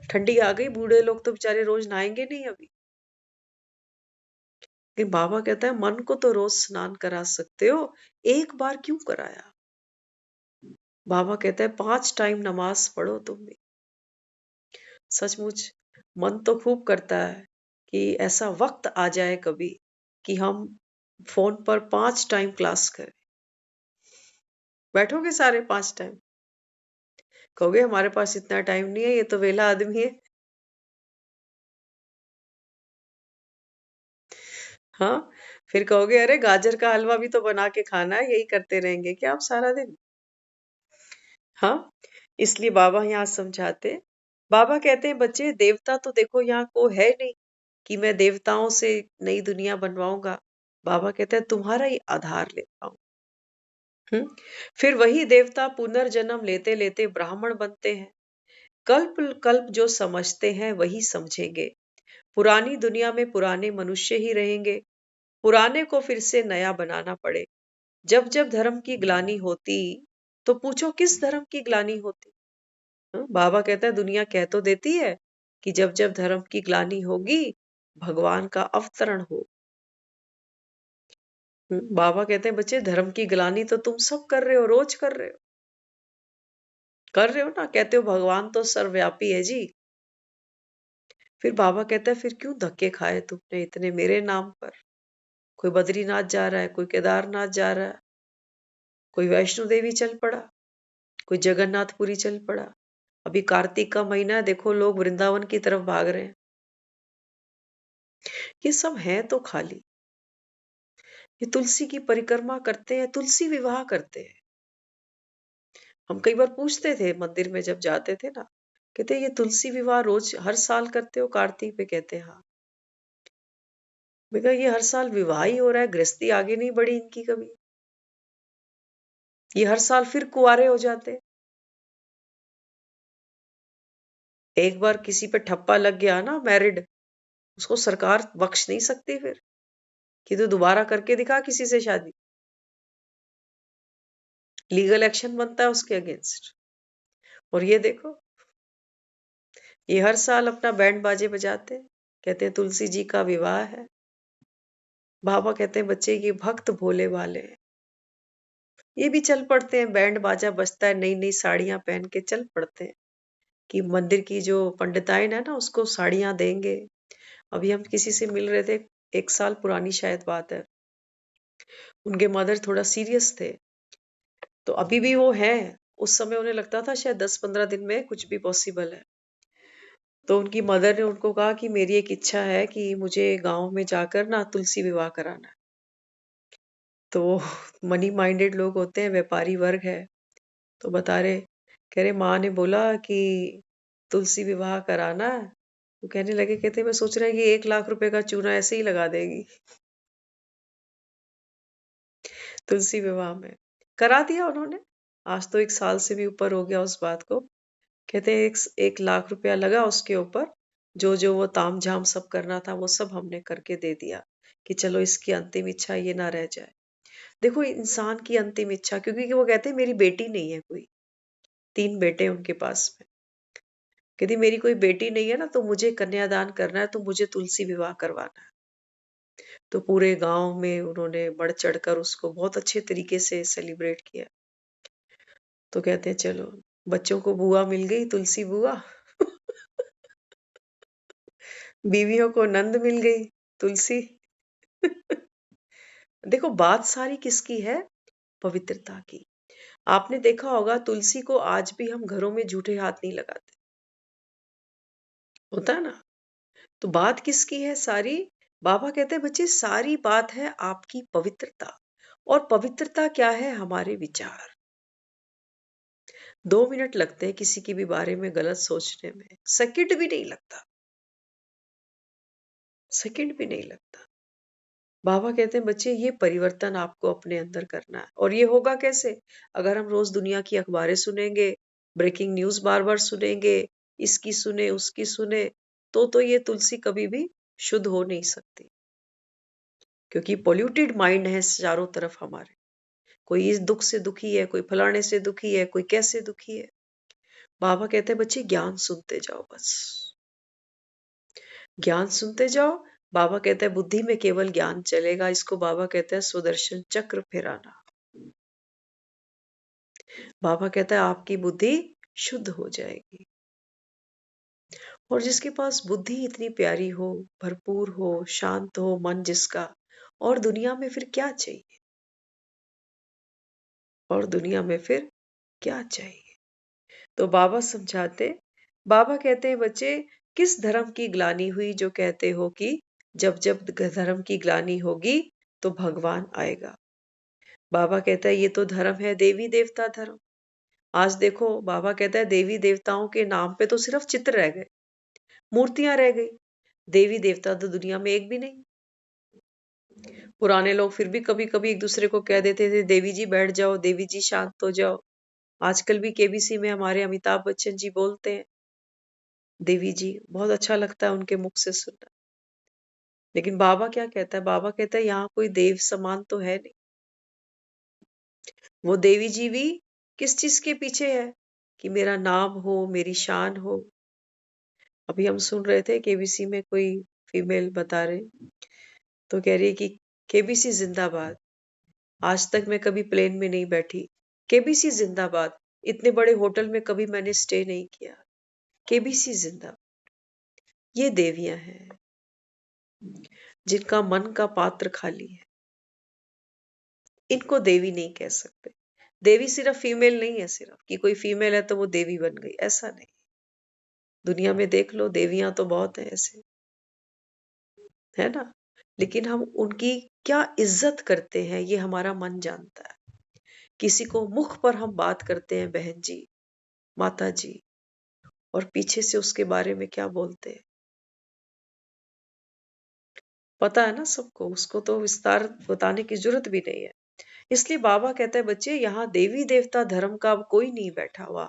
ठंडी आ गई, बूढ़े लोग तो बेचारे रोज नहाएंगे नहीं अभी, लेकिन बाबा कहता है मन को तो रोज स्नान करा सकते हो, एक बार क्यों कराया। बाबा कहता है 5 टाइम नमाज पढ़ो तुम भी। सचमुच मन तो खूब करता है कि ऐसा वक्त आ जाए कभी कि हम फोन पर 5 टाइम क्लास करें। बैठोगे सारे 5 टाइम? कहोगे हमारे पास इतना टाइम नहीं है, ये तो वेला आदमी है। हाँ, फिर कहोगे अरे गाजर का हलवा भी तो बना के खाना है, यही करते रहेंगे क्या आप सारा दिन। हाँ, इसलिए बाबा यहाँ समझाते, बाबा कहते हैं बच्चे देवता तो देखो यहाँ को है नहीं कि मैं देवताओं से नई दुनिया बनवाऊंगा। बाबा कहते हैं तुम्हारा ही आधार लेता हूं। फिर वही देवता पुनर्जन्म लेते लेते ब्राह्मण बनते हैं। कल्प कल्प जो समझते हैं वही समझेंगे। पुरानी दुनिया में पुराने मनुष्य ही रहेंगे, पुराने को फिर से नया बनाना पड़े। जब जब धर्म की ग्लानि होती, तो पूछो किस धर्म की ग्लानि होती। बाबा कहता है दुनिया कह तो देती है कि जब जब धर्म की ग्लानि होगी भगवान का अवतरण हो। बाबा कहते हैं बच्चे धर्म की ग्लानि तो तुम सब कर रहे हो, रोज कर रहे हो ना, कहते हो भगवान तो सर्वव्यापी है जी। फिर बाबा कहता है फिर क्यों धक्के खाए तुमने इतने मेरे नाम पर। कोई बद्रीनाथ जा रहा है, कोई केदारनाथ जा रहा है, कोई वैष्णो देवी चल पड़ा, कोई जगन्नाथपुरी चल पड़ा। अभी कार्तिक का महीना है, देखो लोग वृंदावन की तरफ भाग रहे हैं। ये सब है तो खाली। ये तुलसी की परिक्रमा करते हैं, तुलसी विवाह करते हैं। हम कई बार पूछते थे मंदिर में जब जाते थे ना, कहते ये तुलसी विवाह रोज हर साल करते हो कार्तिक पे, कहते हाँ। मैं कहा ये हर साल विवाह ही हो रहा है, गृहस्थी आगे नहीं बढ़ी इनकी कभी, ये हर साल फिर कुंवारे हो जाते। एक बार किसी पे ठप्पा लग गया ना मैरिड, उसको सरकार बख्श नहीं सकती फिर कि तू दोबारा करके दिखा किसी से शादी, लीगल एक्शन बनता है उसके अगेंस्ट। और ये देखो ये हर साल अपना बैंड बाजे बजाते हैं, कहते हैं तुलसी जी का विवाह है। बाबा कहते हैं बच्चे ये भक्त भोले वाले हैं, ये भी चल पड़ते हैं, बैंड बाजा बजता है, नई नई साड़ियां पहन के चल पड़ते हैं कि मंदिर की जो पंडिताइन है ना उसको साड़ियां देंगे। अभी हम किसी से मिल रहे थे, 1 साल पुरानी शायद बात है, उनके मदर थोड़ा सीरियस थे, तो अभी भी वो है। उस समय उन्हें लगता था शायद 10-15 दिन में कुछ भी पॉसिबल है। तो उनकी मदर ने उनको कहा कि मेरी एक इच्छा है कि मुझे गांव में जाकर ना तुलसी विवाह कराना है। तो मनी माइंडेड लोग होते हैं, व्यापारी वर्ग है, तो बता रहे, कह रहे माँ ने बोला कि तुलसी विवाह कराना है। वो कहने लगे, कहते मैं सोच रहे हैं कि 1 लाख रुपए का चूना ऐसे ही लगा देगी तुलसी विवाह में। करा दिया उन्होंने, आज तो 1 साल से भी ऊपर हो गया उस बात को। कहते हैं 1 लाख रुपया लगा उसके ऊपर, जो जो वो ताम झाम सब करना था वो सब हमने करके दे दिया कि चलो इसकी अंतिम इच्छा ये ना रह जाए। देखो इंसान की अंतिम इच्छा, क्योंकि वो कहते हैं मेरी बेटी नहीं है कोई, 3 बेटे हैं उनके पास में, कहती मेरी कोई बेटी नहीं है ना, तो मुझे कन्यादान करना है, तो मुझे तुलसी विवाह करवाना है। तो पूरे गांव में उन्होंने बढ़ चढ़कर उसको बहुत अच्छे तरीके से सेलिब्रेट किया। तो कहते हैं चलो बच्चों को बुआ मिल गई, तुलसी बुआ। बीवियों को नंद मिल गई, तुलसी। देखो बात सारी किसकी है? पवित्रता की। आपने देखा होगा तुलसी को आज भी हम घरों में जूठे हाथ नहीं लगाते, होता है ना? तो बात किसकी है सारी? बाबा कहते हैं बच्चे सारी बात है आपकी पवित्रता। और पवित्रता क्या है? हमारे विचार। 2 मिनट लगते हैं किसी के भी बारे में गलत सोचने में, सेकंड भी नहीं लगता, सेकंड भी नहीं लगता। बाबा कहते हैं बच्चे ये परिवर्तन आपको अपने अंदर करना है। और ये होगा कैसे? अगर हम रोज दुनिया की अखबारें सुनेंगे, ब्रेकिंग न्यूज बार बार सुनेंगे, इसकी सुने उसकी सुने, तो ये तुलसी कभी भी शुद्ध हो नहीं सकती, क्योंकि पोल्यूटेड माइंड है चारों तरफ हमारे। कोई इस दुख से दुखी है, कोई फलाने से दुखी है, कोई कैसे दुखी है। बाबा कहते हैं बच्चे ज्ञान सुनते जाओ, बस ज्ञान सुनते जाओ। बाबा कहते हैं बुद्धि में केवल ज्ञान चलेगा, इसको बाबा कहते हैं सुदर्शन चक्र फिराना। बाबा कहता है आपकी बुद्धि शुद्ध हो जाएगी। और जिसके पास बुद्धि इतनी प्यारी हो, भरपूर हो, शांत हो मन जिसका, और दुनिया में फिर क्या चाहिए? और दुनिया में फिर क्या चाहिए? तो बाबा समझाते, बाबा कहते हैं बच्चे किस धर्म की ग्लानि हुई जो कहते हो कि जब जब धर्म की ग्लानि होगी तो भगवान आएगा। बाबा कहता है ये तो धर्म है देवी देवता धर्म। आज देखो बाबा कहता है देवी देवताओं के नाम पे तो सिर्फ चित्र रह गए, मूर्तियां रह गई, देवी देवता तो दुनिया में एक भी नहीं। पुराने लोग फिर भी कभी कभी एक दूसरे को कह देते थे देवी जी बैठ जाओ, देवी जी शांत हो जाओ। आजकल भी केबीसी में हमारे अमिताभ बच्चन जी बोलते हैं देवी जी, बहुत अच्छा लगता है उनके मुख से सुनना। लेकिन बाबा क्या कहता है? बाबा कहता है यहाँ कोई देव समान तो है नहीं। वो देवी जी भी किस चीज के पीछे है? कि मेरा नाम हो, मेरी शान हो। अभी हम सुन रहे थे केबीसी में कोई फीमेल बता रहे, तो कह रही है कि केबीसी जिंदाबाद, आज तक मैं कभी प्लेन में नहीं बैठी, केबीसी जिंदाबाद, इतने बड़े होटल में कभी मैंने स्टे नहीं किया, केबीसी जिंदाबाद। ये देवियां हैं जिनका मन का पात्र खाली है, इनको देवी नहीं कह सकते। देवी सिर्फ फीमेल नहीं है, सिर्फ कि कोई फीमेल है तो वो देवी बन गई, ऐसा नहीं। दुनिया में देख लो देवियां तो बहुत है ऐसे, है ना? लेकिन हम उनकी क्या इज्जत करते हैं ये हमारा मन जानता है। किसी को मुख पर हम बात करते हैं बहन जी, माता जी, और पीछे से उसके बारे में क्या बोलते हैं पता है ना सबको, उसको तो विस्तार बताने की जरूरत भी नहीं है। इसलिए बाबा कहता है बच्चे यहाँ देवी देवता धर्म का अब कोई नहीं बैठा हुआ।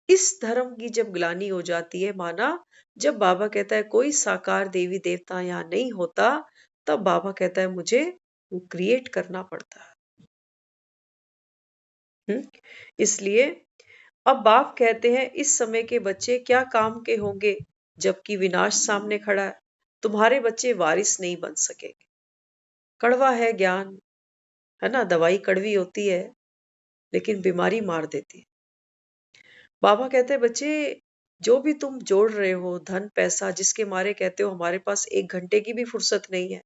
इस धर्म की जब ग्लानि हो जाती है, माना जब बाबा कहता है कोई साकार देवी देवता यहाँ नहीं होता, तब बाबा कहता है मुझे वो क्रिएट करना पड़ता है। इसलिए अब बाप कहते हैं इस समय के बच्चे क्या काम के होंगे जबकि विनाश सामने खड़ा है। तुम्हारे बच्चे वारिस नहीं बन सकेंगे। कड़वा है ज्ञान, है ना? दवाई कड़वी होती है लेकिन बीमारी मार देती है। बाबा कहते हैं बच्चे जो भी तुम जोड़ रहे हो धन पैसा, जिसके मारे कहते हो हमारे पास 1 घंटे की भी फुर्सत नहीं है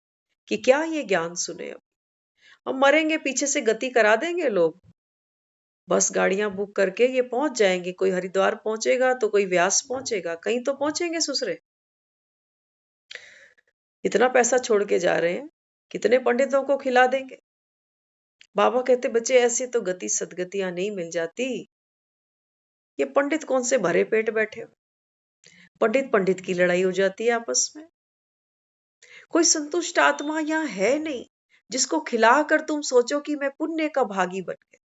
कि क्या ये ज्ञान सुने। अब हम मरेंगे, पीछे से गति करा देंगे लोग, बस गाड़ियां बुक करके ये पहुंच जाएंगे। कोई हरिद्वार पहुंचेगा तो कोई व्यास पहुंचेगा, कहीं तो पहुंचेंगे सुसरे। इतना पैसा छोड़ के जा रहे हैं, कितने पंडितों को खिला देंगे। बाबा कहते बच्चे ऐसे तो गति सदगतियां नहीं मिल जाती। ये पंडित कौन से भरे पेट बैठे हो, पंडित पंडित की लड़ाई हो जाती है आपस में। कोई संतुष्ट आत्मा यहाँ है नहीं जिसको खिलाकर तुम सोचो कि मैं पुण्य का भागी बन गया।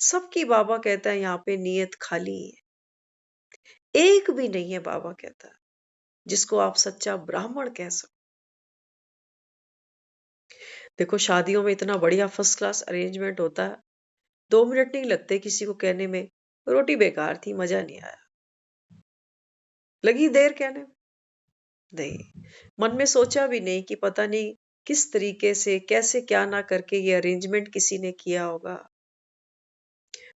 सबकी बाबा कहता है यहाँ पे नीयत खाली है, एक भी नहीं है बाबा कहता है जिसको आप सच्चा ब्राह्मण कह सको। देखो शादियों में इतना बढ़िया फर्स्ट क्लास अरेंजमेंट होता है, 2 मिनट नहीं लगते किसी को कहने में रोटी बेकार थी, मजा नहीं आया। लगी देर कहने में? नहीं, मन में सोचा भी नहीं कि पता नहीं किस तरीके से कैसे क्या ना करके ये अरेंजमेंट किसी ने किया होगा।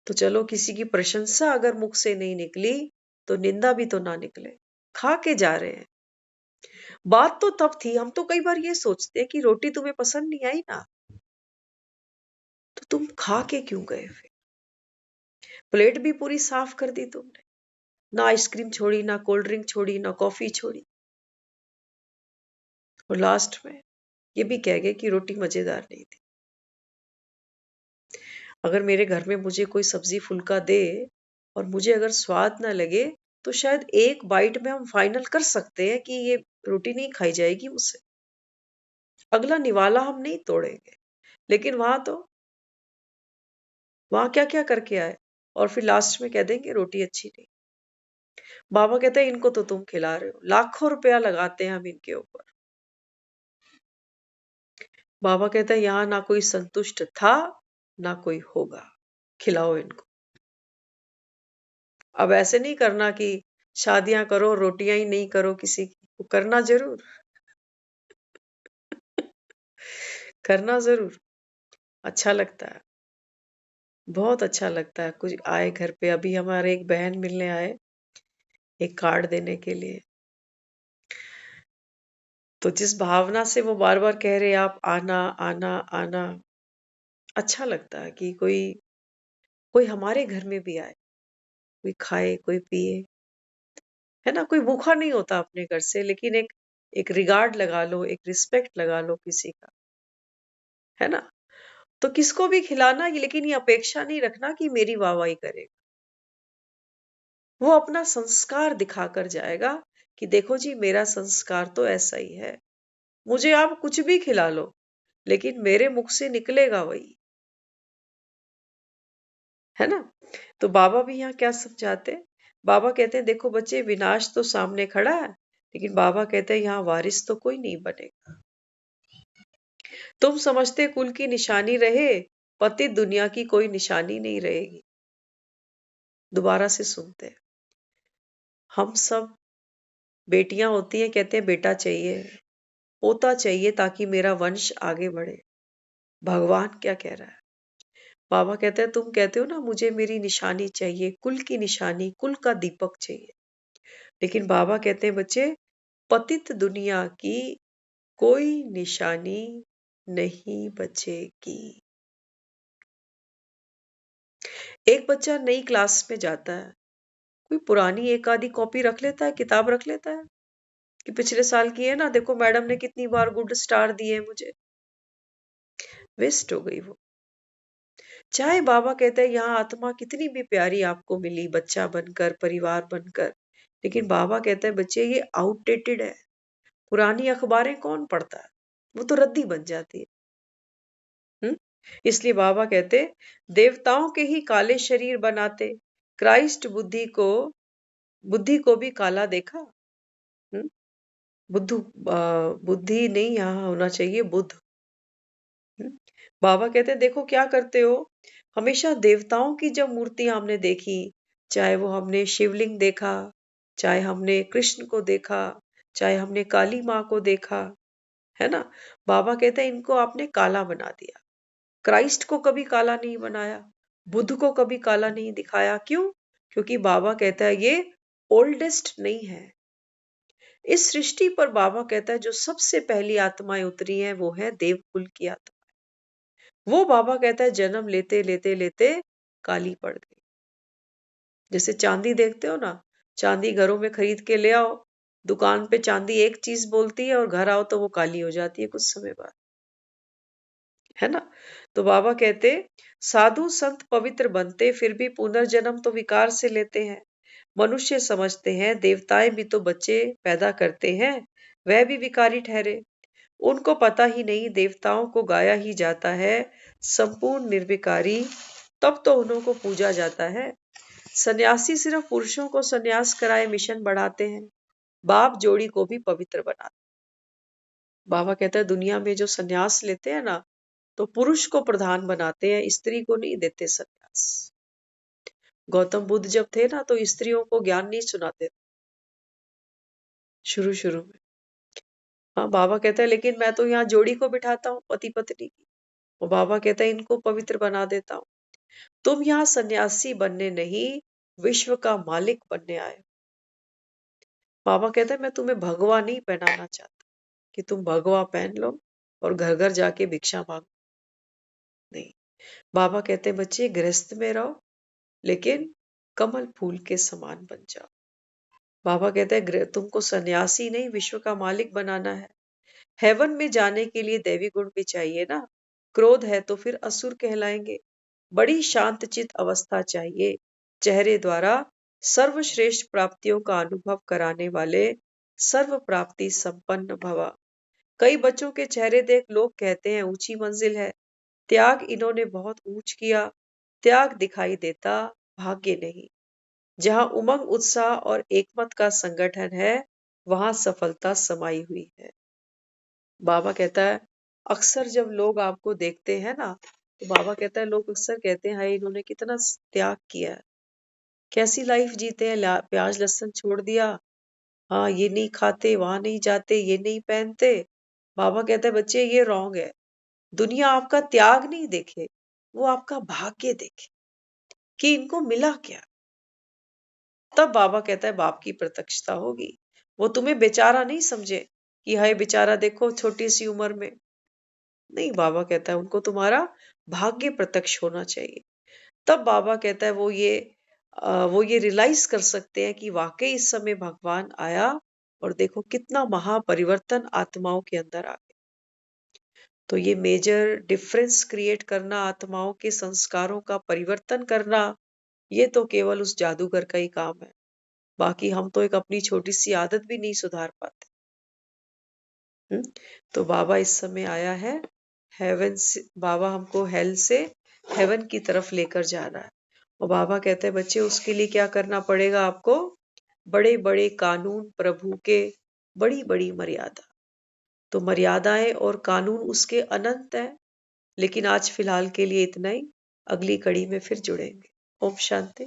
तो चलो किसी की प्रशंसा अगर मुख से नहीं निकली तो निंदा भी तो ना निकले, खा के जा रहे हैं। बात तो तब थी, हम तो कई बार ये सोचते हैं कि रोटी तुम्हें पसंद नहीं आई ना, तो तुम खा के क्यों गए फिर? प्लेट भी पूरी साफ कर दी तुमने, ना आइसक्रीम छोड़ी, ना कोल्ड ड्रिंक छोड़ी, ना कॉफी छोड़ी, और लास्ट में ये भी कह गए कि रोटी मजेदार नहीं थी। अगर मेरे घर में मुझे कोई सब्जी फुल्का दे और मुझे अगर स्वाद ना लगे, तो शायद एक बाइट में हम फाइनल कर सकते हैं कि ये रोटी नहीं खाई जाएगी मुझसे, अगला निवाला हम नहीं तोड़ेंगे। लेकिन वहां क्या क्या करके आए, और फिर लास्ट में कह देंगे रोटी अच्छी नहीं। बाबा कहते हैं इनको तो तुम खिला रहे हो, लाखों रुपया लगाते हैं हम इनके ऊपर। बाबा कहते हैं यहाँ ना कोई संतुष्ट था ना कोई होगा, खिलाओ इनको। अब ऐसे नहीं करना कि शादियां करो रोटियां ही नहीं करो किसी की, वो करना जरूर, करना जरूर, अच्छा लगता है, बहुत अच्छा लगता है। कुछ आए घर पे, अभी हमारे एक बहन मिलने आए एक कार्ड देने के लिए, तो जिस भावना से वो बार बार कह रहे आप आना आना आना, अच्छा लगता है कि कोई कोई हमारे घर में भी आए, कोई खाए कोई पिए, है ना। कोई भूखा नहीं होता अपने घर से, लेकिन एक एक रिगार्ड लगा लो, एक रिस्पेक्ट लगा लो किसी का, है ना। तो किसको भी खिलाना, लेकिन ये अपेक्षा नहीं रखना कि मेरी वाहवाही करेगा। वो अपना संस्कार दिखाकर जाएगा कि देखो जी मेरा संस्कार तो ऐसा ही है, मुझे आप कुछ भी खिला लो लेकिन मेरे मुख से निकलेगा वही, है ना। तो बाबा भी यहाँ क्या समझाते हैं? बाबा कहते हैं देखो बच्चे, विनाश तो सामने खड़ा है, लेकिन बाबा कहते हैं यहाँ वारिस तो कोई नहीं बनेगा। तुम समझते कुल की निशानी रहे, पतित दुनिया की कोई निशानी नहीं रहेगी। दोबारा से सुनते हैं, हम सब बेटियां होती हैं, कहते हैं बेटा चाहिए, पोता चाहिए ताकि मेरा वंश आगे बढ़े। भगवान क्या कह रहा है? बाबा कहते हैं तुम कहते हो ना मुझे मेरी निशानी चाहिए, कुल की निशानी, कुल का दीपक चाहिए, लेकिन बाबा कहते हैं बच्चे, पतित दुनिया की कोई निशानी नहीं बचेगी। एक बच्चा नई क्लास में जाता है, कोई पुरानी एक आधी कॉपी रख लेता है, किताब रख लेता है कि पिछले साल की है ना, देखो मैडम ने कितनी बार गुड स्टार दिए मुझे। वेस्ट हो गई वो। चाहे बाबा कहते हैं यहाँ आत्मा कितनी भी प्यारी आपको मिली, बच्चा बनकर, परिवार बनकर, लेकिन बाबा कहते हैं बच्चे ये आउटडेटेड है। पुरानी अखबारें कौन पढ़ता है, वो तो रद्दी बन जाती है। इसलिए बाबा कहते देवताओं के ही काले शरीर बनाते, क्राइस्ट बुद्धि को भी काला देखा। हम्म? बुद्धू बुद्धि नहीं, यहाँ होना चाहिए बुद्ध। हम्म? बाबा कहते हैं देखो क्या करते हो, हमेशा देवताओं की जब मूर्तियां हमने देखी, चाहे वो हमने शिवलिंग देखा, चाहे हमने कृष्ण को देखा, चाहे हमने काली माँ को देखा, है ना। बाबा कहते हैं इनको आपने काला बना दिया। क्राइस्ट को कभी काला नहीं बनाया, बुद्ध को कभी काला नहीं दिखाया। क्यों? क्योंकि बाबा कहता है ये ओल्डेस्ट नहीं है। इस सृष्टि पर बाबा कहता है जो सबसे पहली आत्माएं उतरी हैं वो है देवकुल की आत्मा। वो बाबा कहता है जन्म लेते लेते लेते काली पड़ गई। जैसे चांदी देखते हो ना, चांदी घरों में खरीद के ले आओ, दुकान पे चांदी एक चीज बोलती है और घर आओ तो वो काली हो जाती है कुछ समय बाद, है ना। तो बाबा कहते साधु संत पवित्र बनते फिर भी पुनर्जन्म तो विकार से लेते हैं। मनुष्य समझते हैं देवताएं भी तो बच्चे पैदा करते हैं, वह भी विकारी ठहरे। उनको पता ही नहीं देवताओं को गाया ही जाता है संपूर्ण निर्विकारी, तब तो उन्हों को पूजा जाता है। सन्यासी सिर्फ पुरुषों को सन्यास कराए मिशन बढ़ाते हैं, बाप जोड़ी को भी पवित्र बनाते। बाबा कहता है दुनिया में जो सन्यास लेते हैं ना, तो पुरुष को प्रधान बनाते हैं, स्त्री को नहीं देते सन्यास। गौतम बुद्ध जब थे ना तो स्त्रियों को ज्ञान नहीं सुनाते शुरू शुरू में। हाँ, बाबा कहता है लेकिन मैं तो यहाँ जोड़ी को बिठाता हूँ, पति पत्नी की। और बाबा कहता है इनको पवित्र बना देता हूँ। तुम यहाँ सन्यासी बनने नहीं, विश्व का मालिक बनने आए। बाबा कहते हैं मैं तुम्हें भगवा नहीं पहनाना चाहता कि तुम भगवा पहन लो और घर घर जाके भिक्षा मांगो। नहीं, बाबा कहते हैं बच्चे गृहस्थ में रहो, लेकिन कमल फूल के समान बन जाओ। बाबा कहते हैं तुमको सन्यासी नहीं, विश्व का मालिक बनाना है। हेवन में जाने के लिए दैवी गुण भी चाहिए ना। क्रोध है तो फिर असुर कहलाएंगे। बड़ी शांतचित अवस्था चाहिए। चेहरे द्वारा सर्वश्रेष्ठ प्राप्तियों का अनुभव कराने वाले सर्व प्राप्ति संपन्न भवा। कई बच्चों के चेहरे देख लोग कहते हैं ऊंची मंजिल है। त्याग इन्होंने बहुत ऊंच किया। त्याग दिखाई देता, भाग्य नहीं। जहां उमंग, उत्साह और एकमत का संगठन है, वहां सफलता समाई हुई है। बाबा कहता है अक्सर जब लोग आपको देखते हैं ना, तो बाबा कहता है लोग अक्सर कहते हैं हाय इन्होंने कितना त्याग किया है, कैसी लाइफ जीते हैं, प्याज लहसुन छोड़ दिया, हाँ ये नहीं खाते, वहां नहीं जाते, ये नहीं पहनते। बाबा कहता है बच्चे ये रॉन्ग है। दुनिया आपका त्याग नहीं देखे, वो आपका भाग्य देखे कि इनको मिला क्या। तब बाबा कहता है बाप की प्रत्यक्षता होगी। वो तुम्हें बेचारा नहीं समझे कि हाय बेचारा देखो छोटी सी उम्र में। नहीं, बाबा कहता है उनको तुम्हारा भाग्य प्रत्यक्ष होना चाहिए। तब बाबा कहता है वो ये रियलाइज कर सकते हैं कि वाकई इस समय भगवान आया और देखो कितना महापरिवर्तन आत्माओं के अंदर आ गया। तो ये मेजर डिफरेंस क्रिएट करना, आत्माओं के संस्कारों का परिवर्तन करना, ये तो केवल उस जादूगर का ही काम है। बाकी हम तो एक अपनी छोटी सी आदत भी नहीं सुधार पाते। तो बाबा इस समय आया है हेवन से, बाबा हमको हेल से हेवन की तरफ लेकर जा रहा है। और बाबा कहते हैं बच्चे उसके लिए क्या करना पड़ेगा आपको, बड़े बड़े कानून प्रभु के, बड़ी बड़ी मर्यादा। तो मर्यादाएं और कानून उसके अनंत है। लेकिन आज फिलहाल के लिए इतना ही, अगली कड़ी में फिर जुड़ेंगे। ओम शांति।